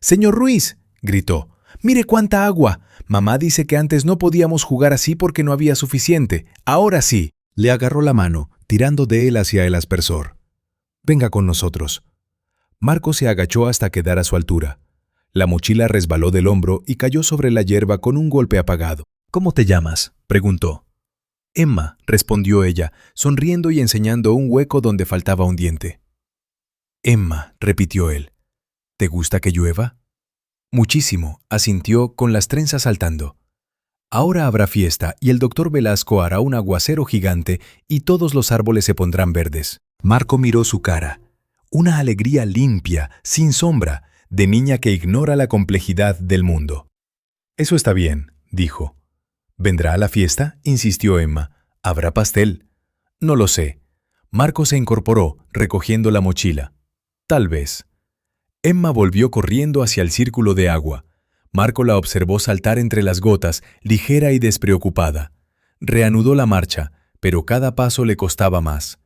Speaker 1: «¡Señor Ruiz!», gritó. «¡Mire cuánta agua! Mamá dice que antes no podíamos jugar así porque no había suficiente. Ahora sí». Le agarró la mano, tirando de él hacia el aspersor. «Venga con nosotros». Marco se agachó hasta quedar a su altura. La mochila resbaló del hombro y cayó sobre la hierba con un golpe apagado. «¿Cómo te llamas?», preguntó. «Emma», respondió ella, sonriendo y enseñando un hueco donde faltaba un diente. «Emma», repitió él. «¿Te gusta que llueva?». «Muchísimo», asintió con las trenzas saltando. «Ahora habrá fiesta y el doctor Velasco hará un aguacero gigante y todos los árboles se pondrán verdes». Marco miró su cara. Una alegría limpia, sin sombra, de niña que ignora la complejidad del mundo. «Eso está bien», dijo. «¿Vendrá a la fiesta?», insistió Emma. «¿Habrá pastel?». «No lo sé». Marco se incorporó, recogiendo la mochila. «Tal vez». Emma volvió corriendo hacia el círculo de agua. Marco la observó saltar entre las gotas, ligera y despreocupada. Reanudó la marcha, pero cada paso le costaba más.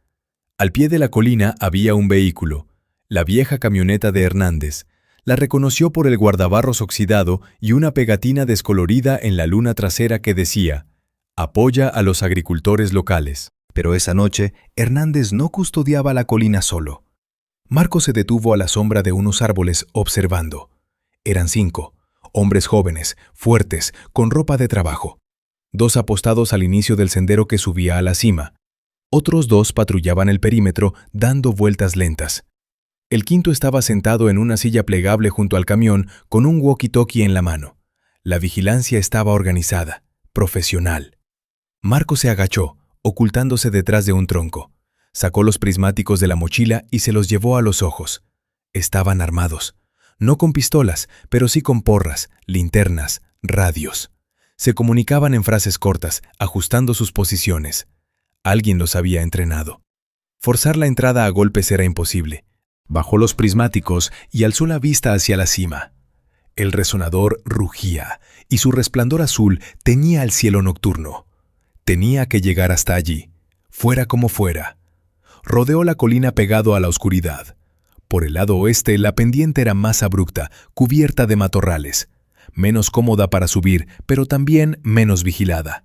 Speaker 1: Al pie de la colina había un vehículo, la vieja camioneta de Hernández. La reconoció por el guardabarros oxidado y una pegatina descolorida en la luna trasera que decía: «Apoya a los agricultores locales». Pero esa noche, Hernández no custodiaba la colina solo. Marco se detuvo a la sombra de unos árboles observando. Eran 5, hombres jóvenes, fuertes, con ropa de trabajo. 2 apostados al inicio del sendero que subía a la cima. Otros 2 patrullaban el perímetro, dando vueltas lentas. El quinto estaba sentado en una silla plegable junto al camión, con un walkie-talkie en la mano. La vigilancia estaba organizada, profesional. Marco se agachó, ocultándose detrás de un tronco. Sacó los prismáticos de la mochila y se los llevó a los ojos. Estaban armados. No con pistolas, pero sí con porras, linternas, radios. Se comunicaban en frases cortas, ajustando sus posiciones. Alguien los había entrenado. Forzar la entrada a golpes era imposible. Bajó los prismáticos y alzó la vista hacia la cima. El resonador rugía y su resplandor azul teñía el cielo nocturno. Tenía que llegar hasta allí, fuera como fuera. Rodeó la colina pegado a la oscuridad. Por el lado oeste, la pendiente era más abrupta, cubierta de matorrales. Menos cómoda para subir, pero también menos vigilada.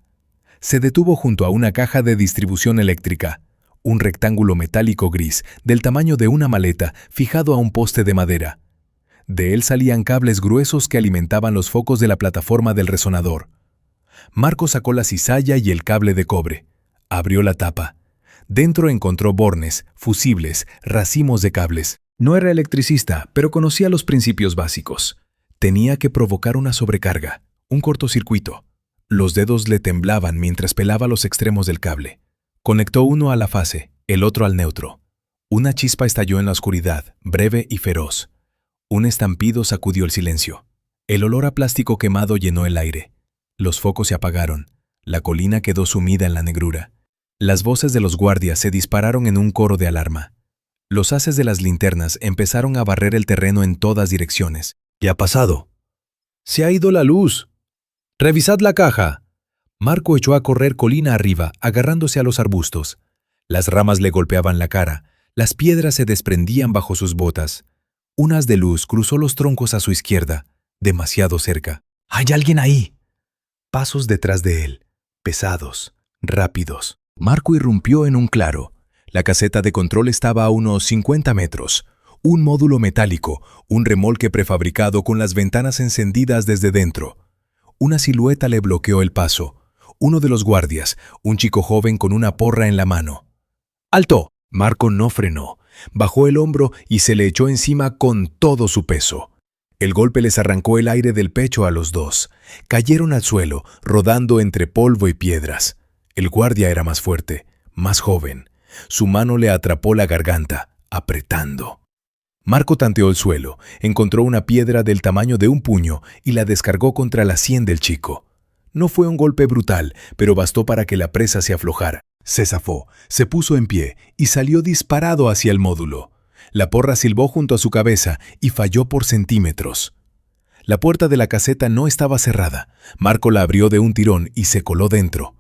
Speaker 1: Se detuvo junto a una caja de distribución eléctrica, un rectángulo metálico gris, del tamaño de una maleta, fijado a un poste de madera. De él salían cables gruesos que alimentaban los focos de la plataforma del resonador. Marco sacó la cizalla y el cable de cobre. Abrió la tapa. Dentro encontró bornes, fusibles, racimos de cables. No era electricista, pero conocía los principios básicos. Tenía que provocar una sobrecarga, un cortocircuito. Los dedos le temblaban mientras pelaba los extremos del cable. Conectó uno a la fase, el otro al neutro. Una chispa estalló en la oscuridad, breve y feroz. Un estampido sacudió el silencio. El olor a plástico quemado llenó el aire. Los focos se apagaron. La colina quedó sumida en la negrura. Las voces de los guardias se dispararon en un coro de alarma. Los haces de las linternas empezaron a barrer el terreno en todas direcciones.
Speaker 2: ¿Qué ha pasado?
Speaker 1: ¡Se ha ido la luz! ¡Revisad la caja! Marco echó a correr colina arriba, agarrándose a los arbustos. Las ramas le golpeaban la cara. Las piedras se desprendían bajo sus botas. Un haz de luz cruzó los troncos a su izquierda, demasiado cerca.
Speaker 2: ¡Hay alguien ahí!
Speaker 1: Pasos detrás de él, pesados, rápidos. Marco irrumpió en un claro. La caseta de control estaba a unos 50 metros. Un módulo metálico, un remolque prefabricado con las ventanas encendidas desde dentro. Una silueta le bloqueó el paso. Uno de los guardias, un chico joven con una porra en la mano. ¡Alto! Marco no frenó. Bajó el hombro y se le echó encima con todo su peso. El golpe les arrancó el aire del pecho a los dos. Cayeron al suelo, rodando entre polvo y piedras. El guardia era más fuerte, más joven. Su mano le atrapó la garganta, apretando. Marco tanteó el suelo, encontró una piedra del tamaño de un puño y la descargó contra la sien del chico. No fue un golpe brutal, pero bastó para que la presa se aflojara. Se zafó, se puso en pie y salió disparado hacia el módulo. La porra silbó junto a su cabeza y falló por centímetros. La puerta de la caseta no estaba cerrada. Marco la abrió de un tirón y se coló dentro.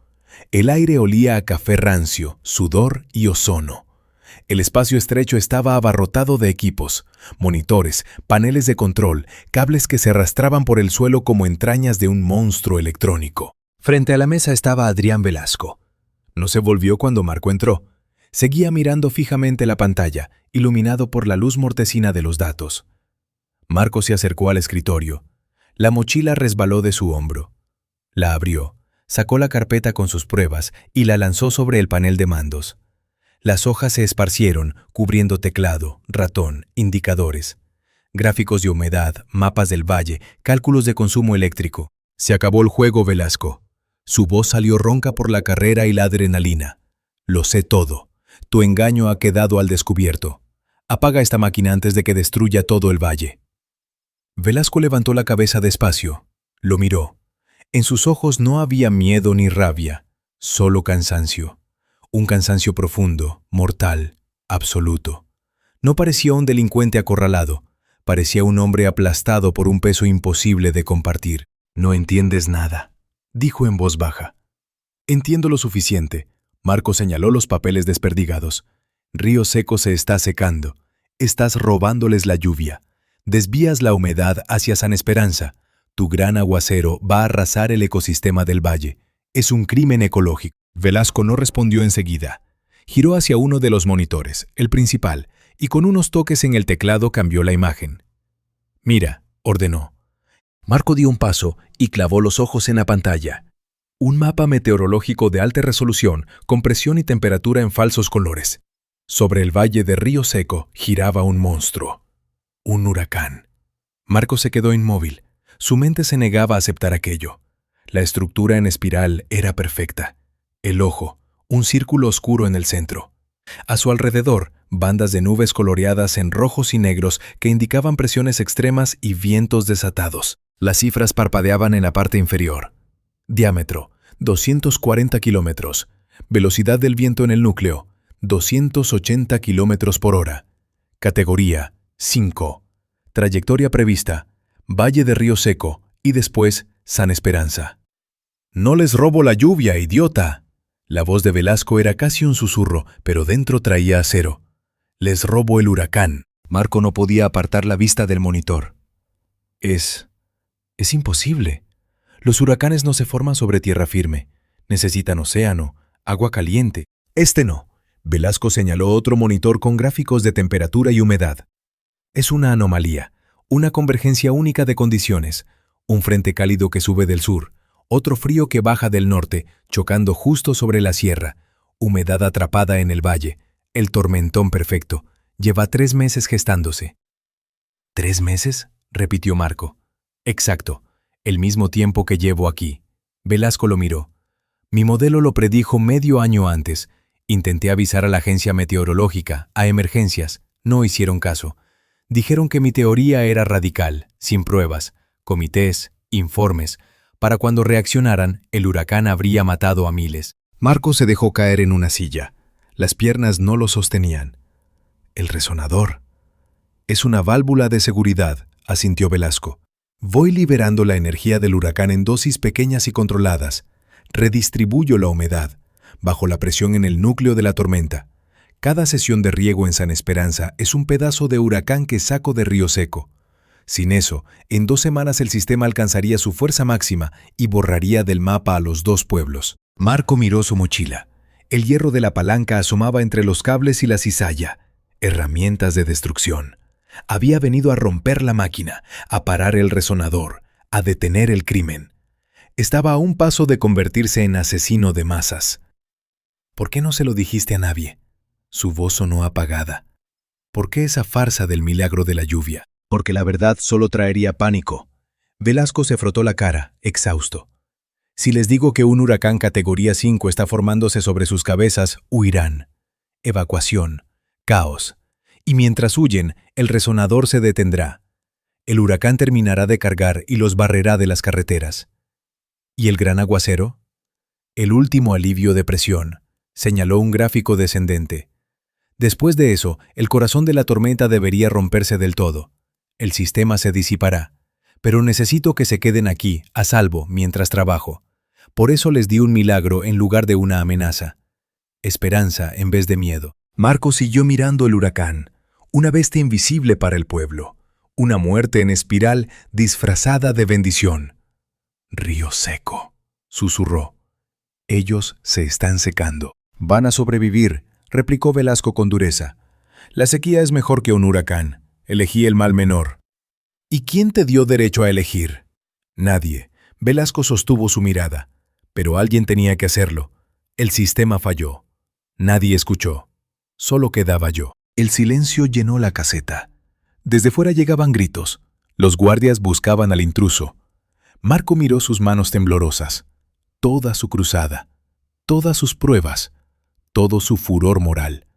Speaker 1: El aire olía a café rancio, sudor y ozono. El espacio estrecho estaba abarrotado de equipos, monitores, paneles de control, cables que se arrastraban por el suelo como entrañas de un monstruo electrónico. Frente a la mesa estaba Adrián Velasco. No se volvió cuando Marco entró. Seguía mirando fijamente la pantalla, iluminado por la luz mortecina de los datos. Marco se acercó al escritorio. La mochila resbaló de su hombro. La abrió, sacó la carpeta con sus pruebas y la lanzó sobre el panel de mandos. Las hojas se esparcieron, cubriendo teclado, ratón, indicadores. Gráficos de humedad, mapas del valle, cálculos de consumo eléctrico. Se acabó el juego, Velasco. Su voz salió ronca por la carrera y la adrenalina. Lo sé todo. Tu engaño ha quedado al descubierto. Apaga esta máquina antes de que destruya todo el valle. Velasco levantó la cabeza despacio. Lo miró. En sus ojos no había miedo ni rabia, solo cansancio. Un cansancio profundo, mortal, absoluto. No parecía un delincuente acorralado. Parecía un hombre aplastado por un peso imposible de compartir. No entiendes nada, dijo en voz baja. Entiendo lo suficiente. Marco señaló los papeles desperdigados. Río Seco se está secando. Estás robándoles la lluvia. Desvías la humedad hacia San Esperanza. Tu gran aguacero va a arrasar el ecosistema del valle. Es un crimen ecológico. Velasco no respondió enseguida. Giró hacia uno de los monitores, el principal, y con unos toques en el teclado cambió la imagen. Mira, ordenó. Marco dio un paso y clavó los ojos en la pantalla. Un mapa meteorológico de alta resolución, con presión y temperatura en falsos colores. Sobre el valle de Río Seco giraba un monstruo. Un huracán. Marco se quedó inmóvil. Su mente se negaba a aceptar aquello. La estructura en espiral era perfecta. El ojo, un círculo oscuro en el centro. A su alrededor, bandas de nubes coloreadas en rojos y negros que indicaban presiones extremas y vientos desatados. Las cifras parpadeaban en la parte inferior. Diámetro, 240 kilómetros. Velocidad del viento en el núcleo, 280 kilómetros por hora. Categoría, 5. Trayectoria prevista, Valle de Río Seco y después San Esperanza. «No les robo la lluvia, idiota». La voz de Velasco era casi un susurro, pero dentro traía acero. «Les robo el huracán». Marco no podía apartar la vista del monitor. Es imposible. Los huracanes no se forman sobre tierra firme. Necesitan océano, agua caliente. No. Velasco señaló otro monitor con gráficos de temperatura y humedad. Es una anomalía, una convergencia única de condiciones. Un frente cálido que sube del sur, otro frío que baja del norte, chocando justo sobre la sierra. Humedad atrapada en el valle. El tormentón perfecto. Lleva 3 meses gestándose. ¿3 meses? Repitió Marco. Exacto, el mismo tiempo que llevo aquí. Velasco lo miró. Mi modelo lo predijo medio año antes. Intenté avisar a la agencia meteorológica, a emergencias. No hicieron caso. Dijeron que mi teoría era radical, sin pruebas, comités, informes. Para cuando reaccionaran, el huracán habría matado a miles. Marco se dejó caer en una silla. Las piernas no lo sostenían. El resonador. Es una válvula de seguridad, asintió Velasco. Voy liberando la energía del huracán en dosis pequeñas y controladas. Redistribuyo la humedad, bajo la presión en el núcleo de la tormenta. Cada sesión de riego en San Esperanza es un pedazo de huracán que saco de Río Seco. Sin eso, en 2 semanas el sistema alcanzaría su fuerza máxima y borraría del mapa a los 2 pueblos. Marco miró su mochila. El hierro de la palanca asomaba entre los cables y la cizalla. Herramientas de destrucción. Había venido a romper la máquina, a parar el resonador, a detener el crimen. Estaba a un paso de convertirse en asesino de masas. ¿Por qué no se lo dijiste a nadie? Su voz sonó apagada. ¿Por qué esa farsa del milagro de la lluvia? Porque la verdad solo traería pánico. Velasco se frotó la cara, exhausto. Si les digo que un huracán categoría 5 está formándose sobre sus cabezas, huirán. Evacuación. Caos. Y mientras huyen, el resonador se detendrá. El huracán terminará de cargar y los barrerá de las carreteras. ¿Y el gran aguacero? El último alivio de presión, señaló un gráfico descendente. Después de eso, el corazón de la tormenta debería romperse del todo. El sistema se disipará. Pero necesito que se queden aquí, a salvo, mientras trabajo. Por eso les di un milagro en lugar de una amenaza. Esperanza en vez de miedo. Marco siguió mirando el huracán, una bestia invisible para el pueblo, una muerte en espiral disfrazada de bendición. Río Seco, susurró. Ellos se están secando. Van a sobrevivir, replicó Velasco con dureza. La sequía es mejor que un huracán. Elegí el mal menor. ¿Y quién te dio derecho a elegir? Nadie. Velasco sostuvo su mirada. Pero alguien tenía que hacerlo. El sistema falló. Nadie escuchó. Solo quedaba yo. El silencio llenó la caseta. Desde fuera llegaban gritos. Los guardias buscaban al intruso. Marco miró sus manos temblorosas. Toda su cruzada. Todas sus pruebas. Todo su furor moral.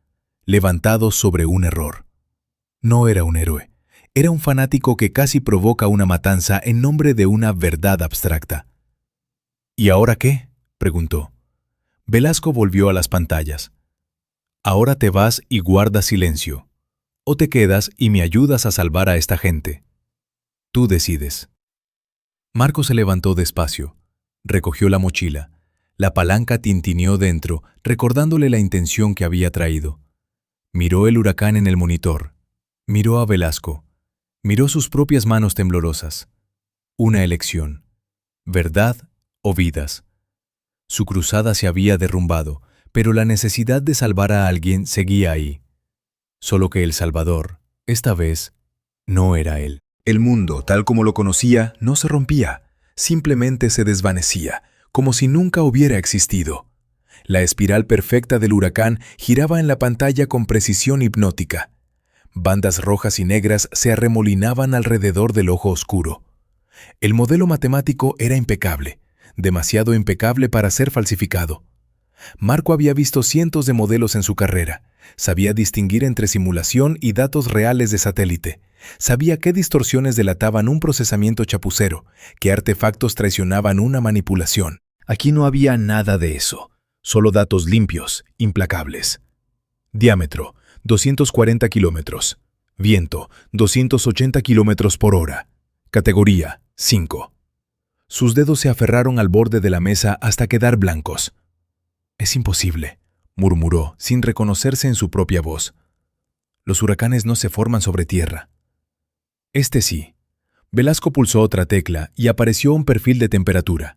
Speaker 1: Levantados sobre un error. No era un héroe. Era un fanático que casi provoca una matanza en nombre de una verdad abstracta. ¿Y ahora qué?, preguntó. Velasco volvió a las pantallas. Ahora te vas y guardas silencio. O te quedas y me ayudas a salvar a esta gente. Tú decides. Marco se levantó despacio. Recogió la mochila. La palanca tintineó dentro, recordándole la intención que había traído. Miró el huracán en el monitor. Miró a Velasco. Miró sus propias manos temblorosas. Una elección. ¿Verdad o vidas? Su cruzada se había derrumbado, pero la necesidad de salvar a alguien seguía ahí. Solo que el Salvador, esta vez, no era él. El mundo, tal como lo conocía, no se rompía, simplemente se desvanecía, como si nunca hubiera existido. La espiral perfecta del huracán giraba en la pantalla con precisión hipnótica. Bandas rojas y negras se arremolinaban alrededor del ojo oscuro. El modelo matemático era impecable, demasiado impecable para ser falsificado. Marco había visto cientos de modelos en su carrera. Sabía distinguir entre simulación y datos reales de satélite. Sabía qué distorsiones delataban un procesamiento chapucero, qué artefactos traicionaban una manipulación. Aquí no había nada de eso, solo datos limpios, implacables. Diámetro, 240 kilómetros. Viento, 280 kilómetros por hora. Categoría, 5. Sus dedos se aferraron al borde de la mesa hasta quedar blancos. Es imposible, murmuró, sin reconocerse en su propia voz. Los huracanes no se forman sobre tierra. Este sí. Velasco pulsó otra tecla y apareció un perfil de temperatura.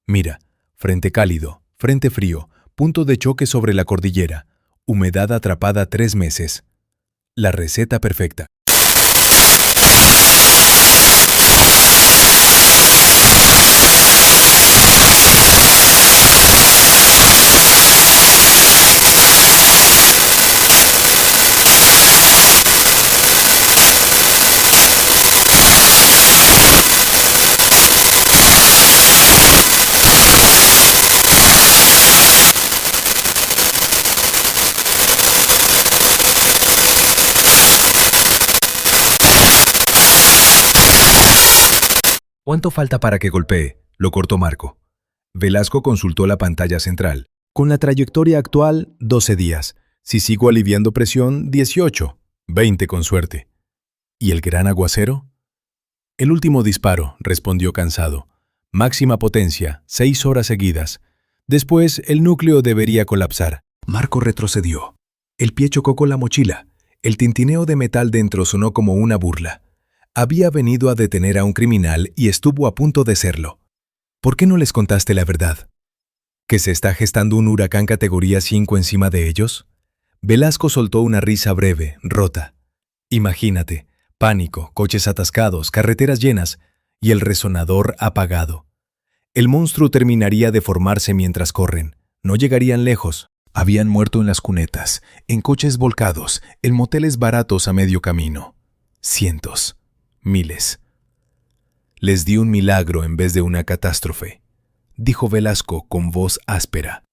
Speaker 1: Mira, frente cálido, frente frío, punto de choque sobre la cordillera, humedad atrapada 3 meses. La receta perfecta.
Speaker 2: ¿Cuánto falta para que golpee? Lo cortó Marco.
Speaker 1: Velasco consultó la pantalla central. Con la trayectoria actual, 12 días. Si sigo aliviando presión, 18. 20 con suerte. ¿Y el gran aguacero? El último disparo, respondió cansado. Máxima potencia, 6 horas seguidas. Después, el núcleo debería colapsar.
Speaker 2: Marco retrocedió. El pie chocó con la mochila.
Speaker 1: El tintineo de metal dentro sonó como una burla. Había venido a detener a un criminal y estuvo a punto de serlo. ¿Por qué no les contaste la verdad? ¿Que se está gestando un huracán categoría 5 encima de ellos? Velasco soltó una risa breve, rota. Imagínate, pánico, coches atascados, carreteras llenas y el resonador apagado. El monstruo terminaría de formarse mientras corren. No llegarían lejos. Habían muerto en las cunetas, en coches volcados, en moteles baratos a medio camino. Cientos. Miles. Les di un milagro en vez de una catástrofe, dijo Velasco con voz áspera.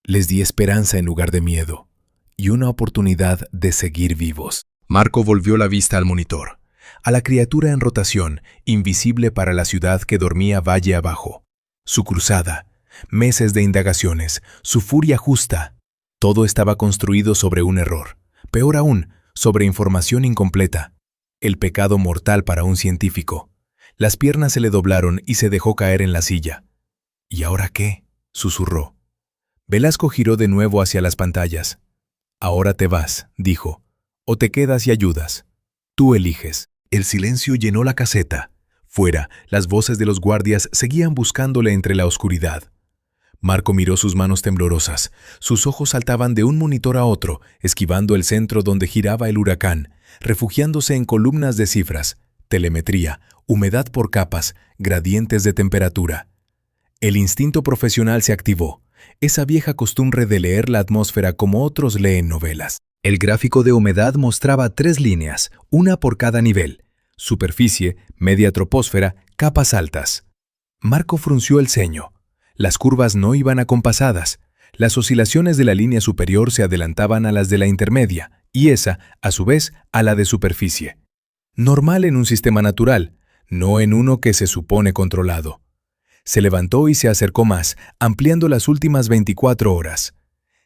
Speaker 1: Les di esperanza en lugar de miedo y una oportunidad de seguir vivos. Marco volvió la vista al monitor, a la criatura en rotación, invisible para la ciudad que dormía valle abajo. Su cruzada, meses de indagaciones, su furia justa. Todo estaba construido sobre un error. Peor aún, sobre información incompleta. El pecado mortal para un científico. Las piernas se le doblaron y se dejó caer en la silla. ¿Y ahora qué?, susurró. Velasco giró de nuevo hacia las pantallas. Ahora te vas, dijo, o te quedas y ayudas. Tú eliges. El silencio llenó la caseta. Fuera, las voces de los guardias seguían buscándole entre la oscuridad. Marco miró sus manos temblorosas. Sus ojos saltaban de un monitor a otro, esquivando el centro donde giraba el huracán, refugiándose en columnas de cifras, telemetría, humedad por capas, gradientes de temperatura. El instinto profesional se activó, esa vieja costumbre de leer la atmósfera como otros leen novelas. El gráfico de humedad mostraba 3 líneas, una por cada nivel: superficie, media troposfera, capas altas. Marco frunció el ceño. Las curvas no iban acompasadas. Las oscilaciones de la línea superior se adelantaban a las de la intermedia, y esa, a su vez, a la de superficie. Normal en un sistema natural, no en uno que se supone controlado. Se levantó y se acercó más, ampliando las últimas 24 horas.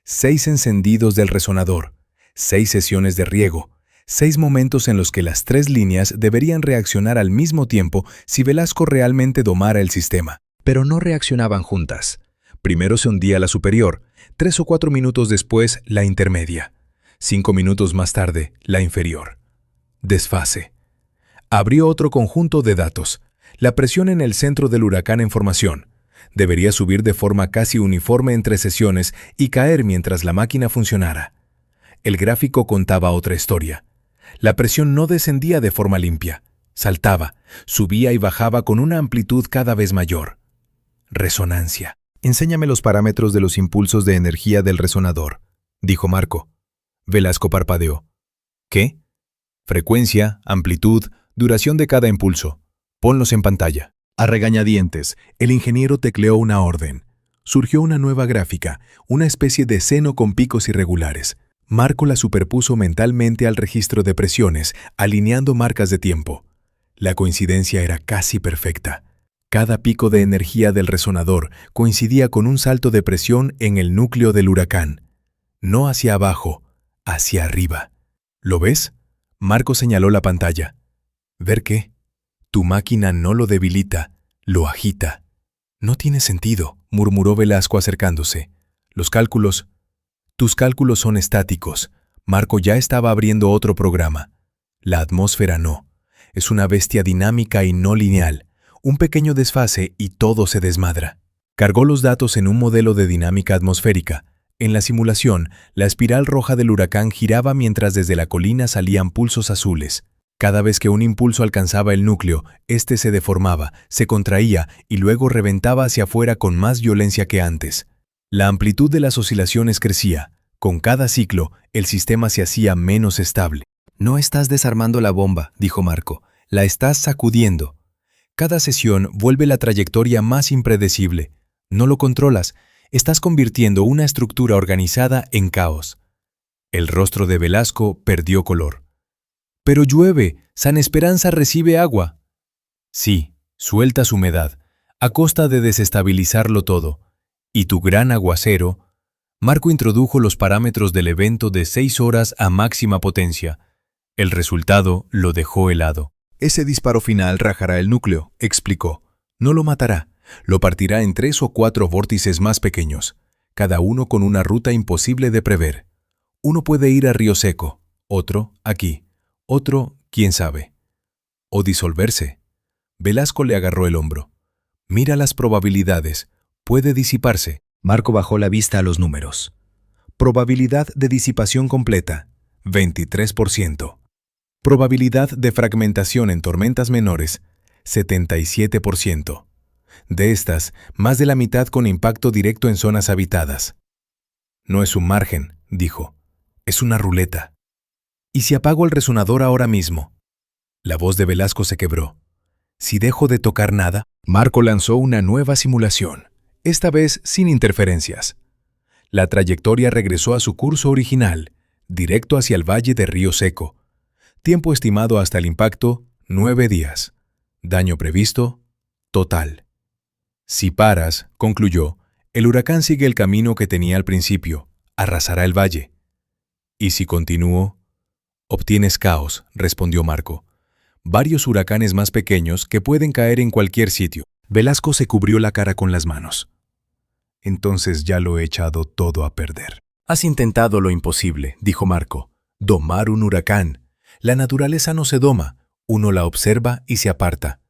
Speaker 1: 6 encendidos del resonador, 6 sesiones de riego, 6 momentos en los que las 3 líneas deberían reaccionar al mismo tiempo si Velasco realmente domara el sistema. Pero no reaccionaban juntas. Primero se hundía la superior, 3 o 4 minutos después la intermedia, 5 minutos más tarde la inferior. Desfase. Abrió otro conjunto de datos. La presión en el centro del huracán en formación. Debería subir de forma casi uniforme entre sesiones y caer mientras la máquina funcionara. El gráfico contaba otra historia. La presión no descendía de forma limpia. Saltaba, subía y bajaba con una amplitud cada vez mayor. Resonancia. Enséñame los parámetros de los impulsos de energía del resonador, dijo Marco. Velasco parpadeó. ¿Qué? Frecuencia, amplitud, duración de cada impulso. Ponlos en pantalla. A regañadientes, el ingeniero tecleó una orden. Surgió una nueva gráfica, una especie de seno con picos irregulares. Marco la superpuso mentalmente al registro de presiones, alineando marcas de tiempo. La coincidencia era casi perfecta. Cada pico de energía del resonador coincidía con un salto de presión en el núcleo del huracán. No hacia abajo, hacia arriba. ¿Lo ves? Marco señaló la pantalla. ¿Ver qué? Tu máquina no lo debilita, lo agita. No tiene sentido, murmuró Velasco acercándose. Los cálculos... Tus cálculos son estáticos. Marco ya estaba abriendo otro programa. La atmósfera no. Es una bestia dinámica y no lineal. Un pequeño desfase y todo se desmadra. Cargó los datos en un modelo de dinámica atmosférica. En la simulación, la espiral roja del huracán giraba mientras desde la colina salían pulsos azules. Cada vez que un impulso alcanzaba el núcleo, este se deformaba, se contraía y luego reventaba hacia afuera con más violencia que antes. La amplitud de las oscilaciones crecía. Con cada ciclo, el sistema se hacía menos estable.
Speaker 2: No estás desarmando la bomba, dijo Marco. La estás sacudiendo.
Speaker 1: Cada sesión vuelve la trayectoria más impredecible. No lo controlas. Estás convirtiendo una estructura organizada en caos. El rostro de Velasco perdió color. Pero llueve, San Esperanza recibe agua. Sí, sueltas humedad, a costa de desestabilizarlo todo. Y tu gran aguacero. Marco introdujo los parámetros del evento de 6 horas a máxima potencia. El resultado lo dejó helado.
Speaker 2: Ese disparo final rajará el núcleo, explicó. No lo matará, lo partirá en 3 o 4 vórtices más pequeños, cada uno con una ruta imposible de prever. Uno puede ir a Río Seco, otro aquí, otro, quién sabe. O disolverse. Velasco le agarró el hombro. Mira las probabilidades, puede disiparse.
Speaker 1: Marco bajó la vista a los números. Probabilidad de disipación completa, 23%. Probabilidad de fragmentación en tormentas menores, 77%. De estas, más de la mitad con impacto directo en zonas habitadas. No es un margen, dijo. Es una ruleta. ¿Y si apago el resonador ahora mismo? La voz de Velasco se quebró. Si dejo de tocar nada.
Speaker 2: Marco lanzó una nueva simulación, esta vez sin interferencias.
Speaker 1: La trayectoria regresó a su curso original, directo hacia el valle de Río Seco. Tiempo estimado hasta el impacto, 9 días. Daño previsto, total. Si paras, concluyó, el huracán sigue el camino que tenía al principio, arrasará el valle. ¿Y si continúo? Obtienes caos, respondió Marco. Varios huracanes más pequeños que pueden caer en cualquier sitio.
Speaker 2: Velasco se cubrió la cara con las manos. Entonces ya lo he echado todo a perder.
Speaker 1: Has intentado lo imposible, dijo Marco. Domar un huracán. La naturaleza no se doma, uno la observa y se aparta.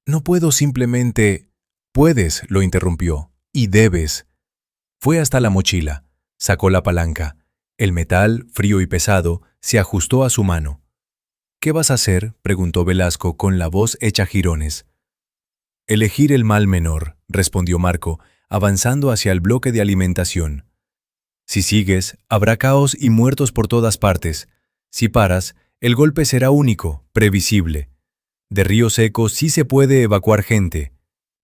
Speaker 1: No puedo simplemente... Puedes, lo interrumpió, y debes. Fue hasta la mochila, sacó la palanca. El metal, frío y pesado, se ajustó a su mano. ¿Qué vas a hacer?, preguntó Velasco con la voz hecha jirones. Elegir el mal menor, respondió Marco, avanzando hacia el bloque de alimentación. Si sigues, habrá caos y muertos por todas partes. Si paras, el golpe será único, previsible. De Río Seco sí se puede evacuar gente.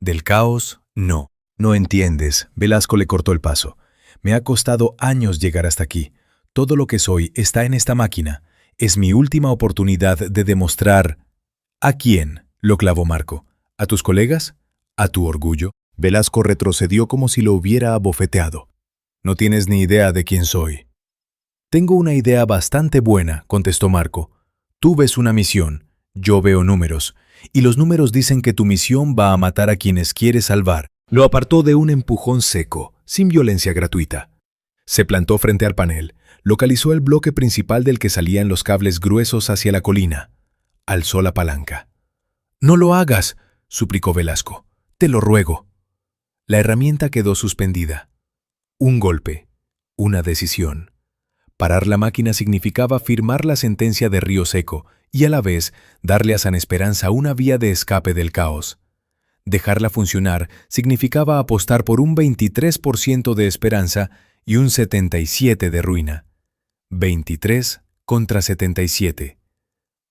Speaker 1: Del caos, no.
Speaker 2: No entiendes, Velasco le cortó el paso. Me ha costado años llegar hasta aquí. Todo lo que soy está en esta máquina. Es mi última oportunidad de demostrar... ¿A quién?, lo clavó Marco. ¿A tus colegas? ¿A tu orgullo? Velasco retrocedió como si lo hubiera abofeteado.
Speaker 1: No tienes ni idea de quién soy. Tengo una idea bastante buena, contestó Marco. Tú ves una misión, yo veo números, y los números dicen que tu misión va a matar a quienes quieres salvar.
Speaker 2: Lo apartó de un empujón seco, sin violencia gratuita. Se plantó frente al panel, localizó el bloque principal del que salían los cables gruesos hacia la colina. Alzó la palanca.
Speaker 1: «No lo hagas», suplicó Velasco. «Te lo ruego». La herramienta quedó suspendida. Un golpe, una decisión. Parar la máquina significaba firmar la sentencia de Río Seco y a la vez darle a San Esperanza una vía de escape del caos. Dejarla funcionar significaba apostar por un 23% de esperanza y un 77% de ruina. 23 contra 77.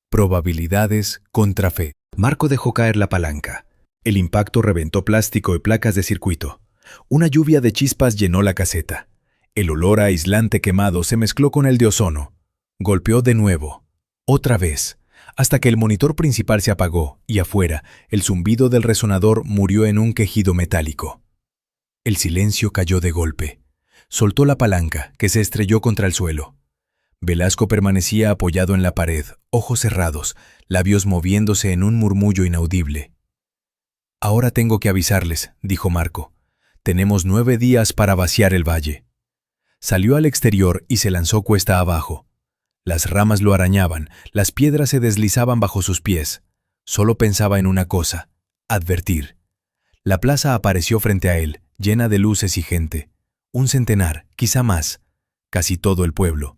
Speaker 1: Probabilidades contra fe.
Speaker 2: Marco dejó caer la palanca. El impacto reventó plástico y placas de circuito. Una lluvia de chispas llenó la caseta. El olor a aislante quemado se mezcló con el de ozono. Golpeó de nuevo, otra vez, hasta que el monitor principal se apagó y afuera el zumbido del resonador murió en un quejido metálico. El silencio cayó de golpe. Soltó la palanca, que se estrelló contra el suelo. Velasco permanecía apoyado en la pared, ojos cerrados, labios moviéndose en un murmullo inaudible. «Ahora tengo que avisarles», dijo Marco. «Tenemos 9 días para vaciar el valle». Salió al exterior y se lanzó cuesta abajo. Las ramas lo arañaban, las piedras se deslizaban bajo sus pies. Solo pensaba en una cosa: advertir. La plaza apareció frente a él, llena de luces y gente. Un centenar, quizá más. Casi todo el pueblo.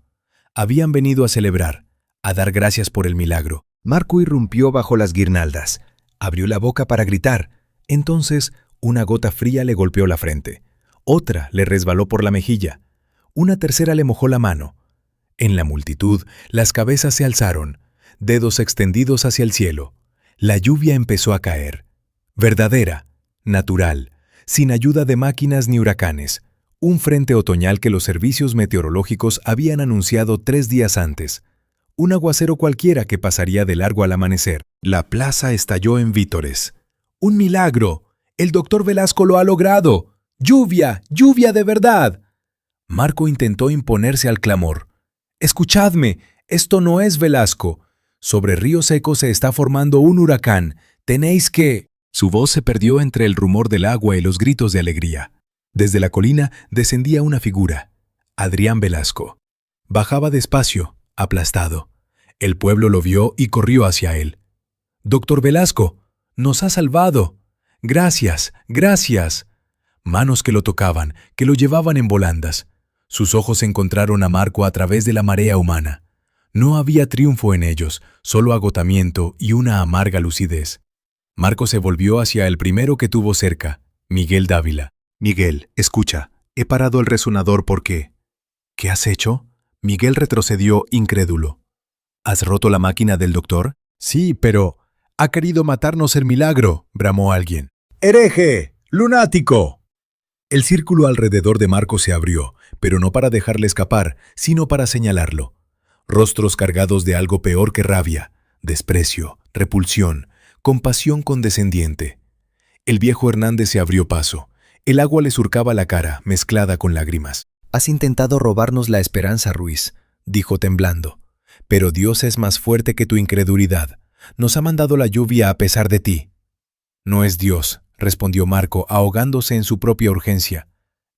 Speaker 2: Habían venido a celebrar, a dar gracias por el milagro. Marco irrumpió bajo las guirnaldas. Abrió la boca para gritar. Entonces, una gota fría le golpeó la frente. Otra le resbaló por la mejilla. Una tercera le mojó la mano. En la multitud, las cabezas se alzaron, dedos extendidos hacia el cielo. La lluvia empezó a caer. Verdadera, natural, sin ayuda de máquinas ni huracanes. Un frente otoñal que los servicios meteorológicos habían anunciado 3 días antes. Un aguacero cualquiera que pasaría de largo al amanecer. La plaza estalló en vítores. ¡Un milagro! ¡El doctor Velasco lo ha logrado! ¡Lluvia! ¡Lluvia de verdad! Marco intentó imponerse al clamor. «Escuchadme, esto no es Velasco. Sobre Río Seco se está formando un huracán. Tenéis que...» Su voz se perdió entre el rumor del agua y los gritos de alegría. Desde la colina descendía una figura, Adrián Velasco. Bajaba despacio, aplastado. El pueblo lo vio y corrió hacia él. «Doctor Velasco, nos ha salvado. Gracias, gracias». Manos que lo tocaban, que lo llevaban en volandas. Sus ojos encontraron a Marco a través de la marea humana. No había triunfo en ellos, solo agotamiento y una amarga lucidez. Marco se volvió hacia el primero que tuvo cerca, Miguel Dávila. «Miguel, escucha, he parado el resonador porque...» «¿Qué has hecho?» Miguel retrocedió incrédulo. «¿Has roto la máquina del doctor?» «Sí, pero... ha querido matarnos el milagro», bramó alguien. «¡Hereje! ¡Lunático!» El círculo alrededor de Marco se abrió, pero no para dejarle escapar, sino para señalarlo. Rostros cargados de algo peor que rabia, desprecio, repulsión, compasión condescendiente. El viejo Hernández se abrió paso. El agua le surcaba la cara, mezclada con lágrimas. «Has intentado robarnos la esperanza, Ruiz», dijo temblando. «Pero Dios es más fuerte que tu incredulidad. Nos ha mandado la lluvia a pesar de ti». «No es Dios», respondió Marco, ahogándose en su propia urgencia.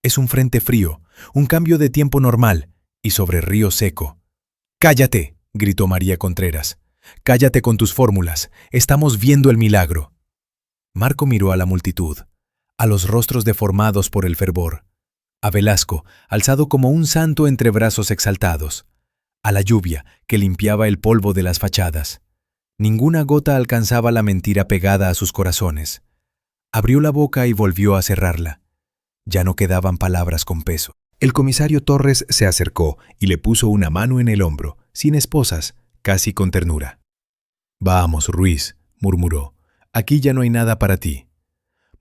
Speaker 2: «Es un frente frío, un cambio de tiempo normal, y sobre Río Seco». «¡Cállate!», gritó María Contreras. «Cállate con tus fórmulas. Estamos viendo el milagro». Marco miró a la multitud, a los rostros deformados por el fervor, a Velasco, alzado como un santo entre brazos exaltados, a la lluvia que limpiaba el polvo de las fachadas. Ninguna gota alcanzaba la mentira pegada a sus corazones. Abrió la boca y volvió a cerrarla. Ya no quedaban palabras con peso. El comisario Torres se acercó y le puso una mano en el hombro, sin esposas, casi con ternura. «Vamos, Ruiz», murmuró, «aquí ya no hay nada para ti».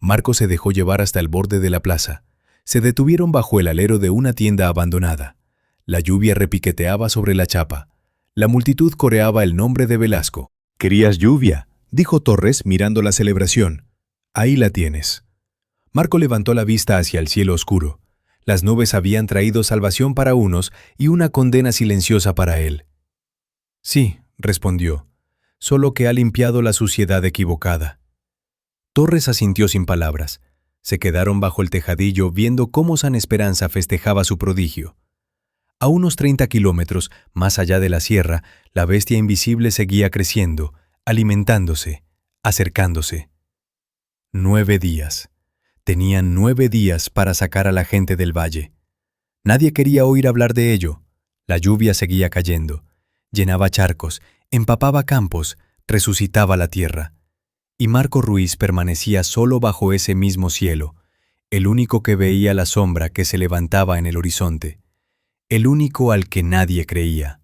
Speaker 2: Marco se dejó llevar hasta el borde de la plaza. Se detuvieron bajo el alero de una tienda abandonada. La lluvia repiqueteaba sobre la chapa. La multitud coreaba el nombre de Velasco. «¿Querías lluvia?», dijo Torres mirando la celebración. «Ahí la tienes». Marco levantó la vista hacia el cielo oscuro. Las nubes habían traído salvación para unos y una condena silenciosa para él. «Sí», respondió, «solo que ha limpiado la suciedad equivocada». Torres asintió sin palabras. Se quedaron bajo el tejadillo viendo cómo San Esperanza festejaba su prodigio. A unos 30 kilómetros, más allá de la sierra, la bestia invisible seguía creciendo, alimentándose, acercándose. 9 días. Tenían 9 días para sacar a la gente del valle. Nadie quería oír hablar de ello. La lluvia seguía cayendo. Llenaba charcos, empapaba campos, resucitaba la tierra. Y Marco Ruiz permanecía solo bajo ese mismo cielo, el único que veía la sombra que se levantaba en el horizonte, el único al que nadie creía.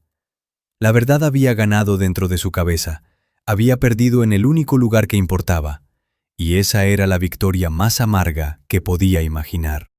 Speaker 2: La verdad había ganado dentro de su cabeza, había perdido en el único lugar que importaba, y esa era la victoria más amarga que podía imaginar.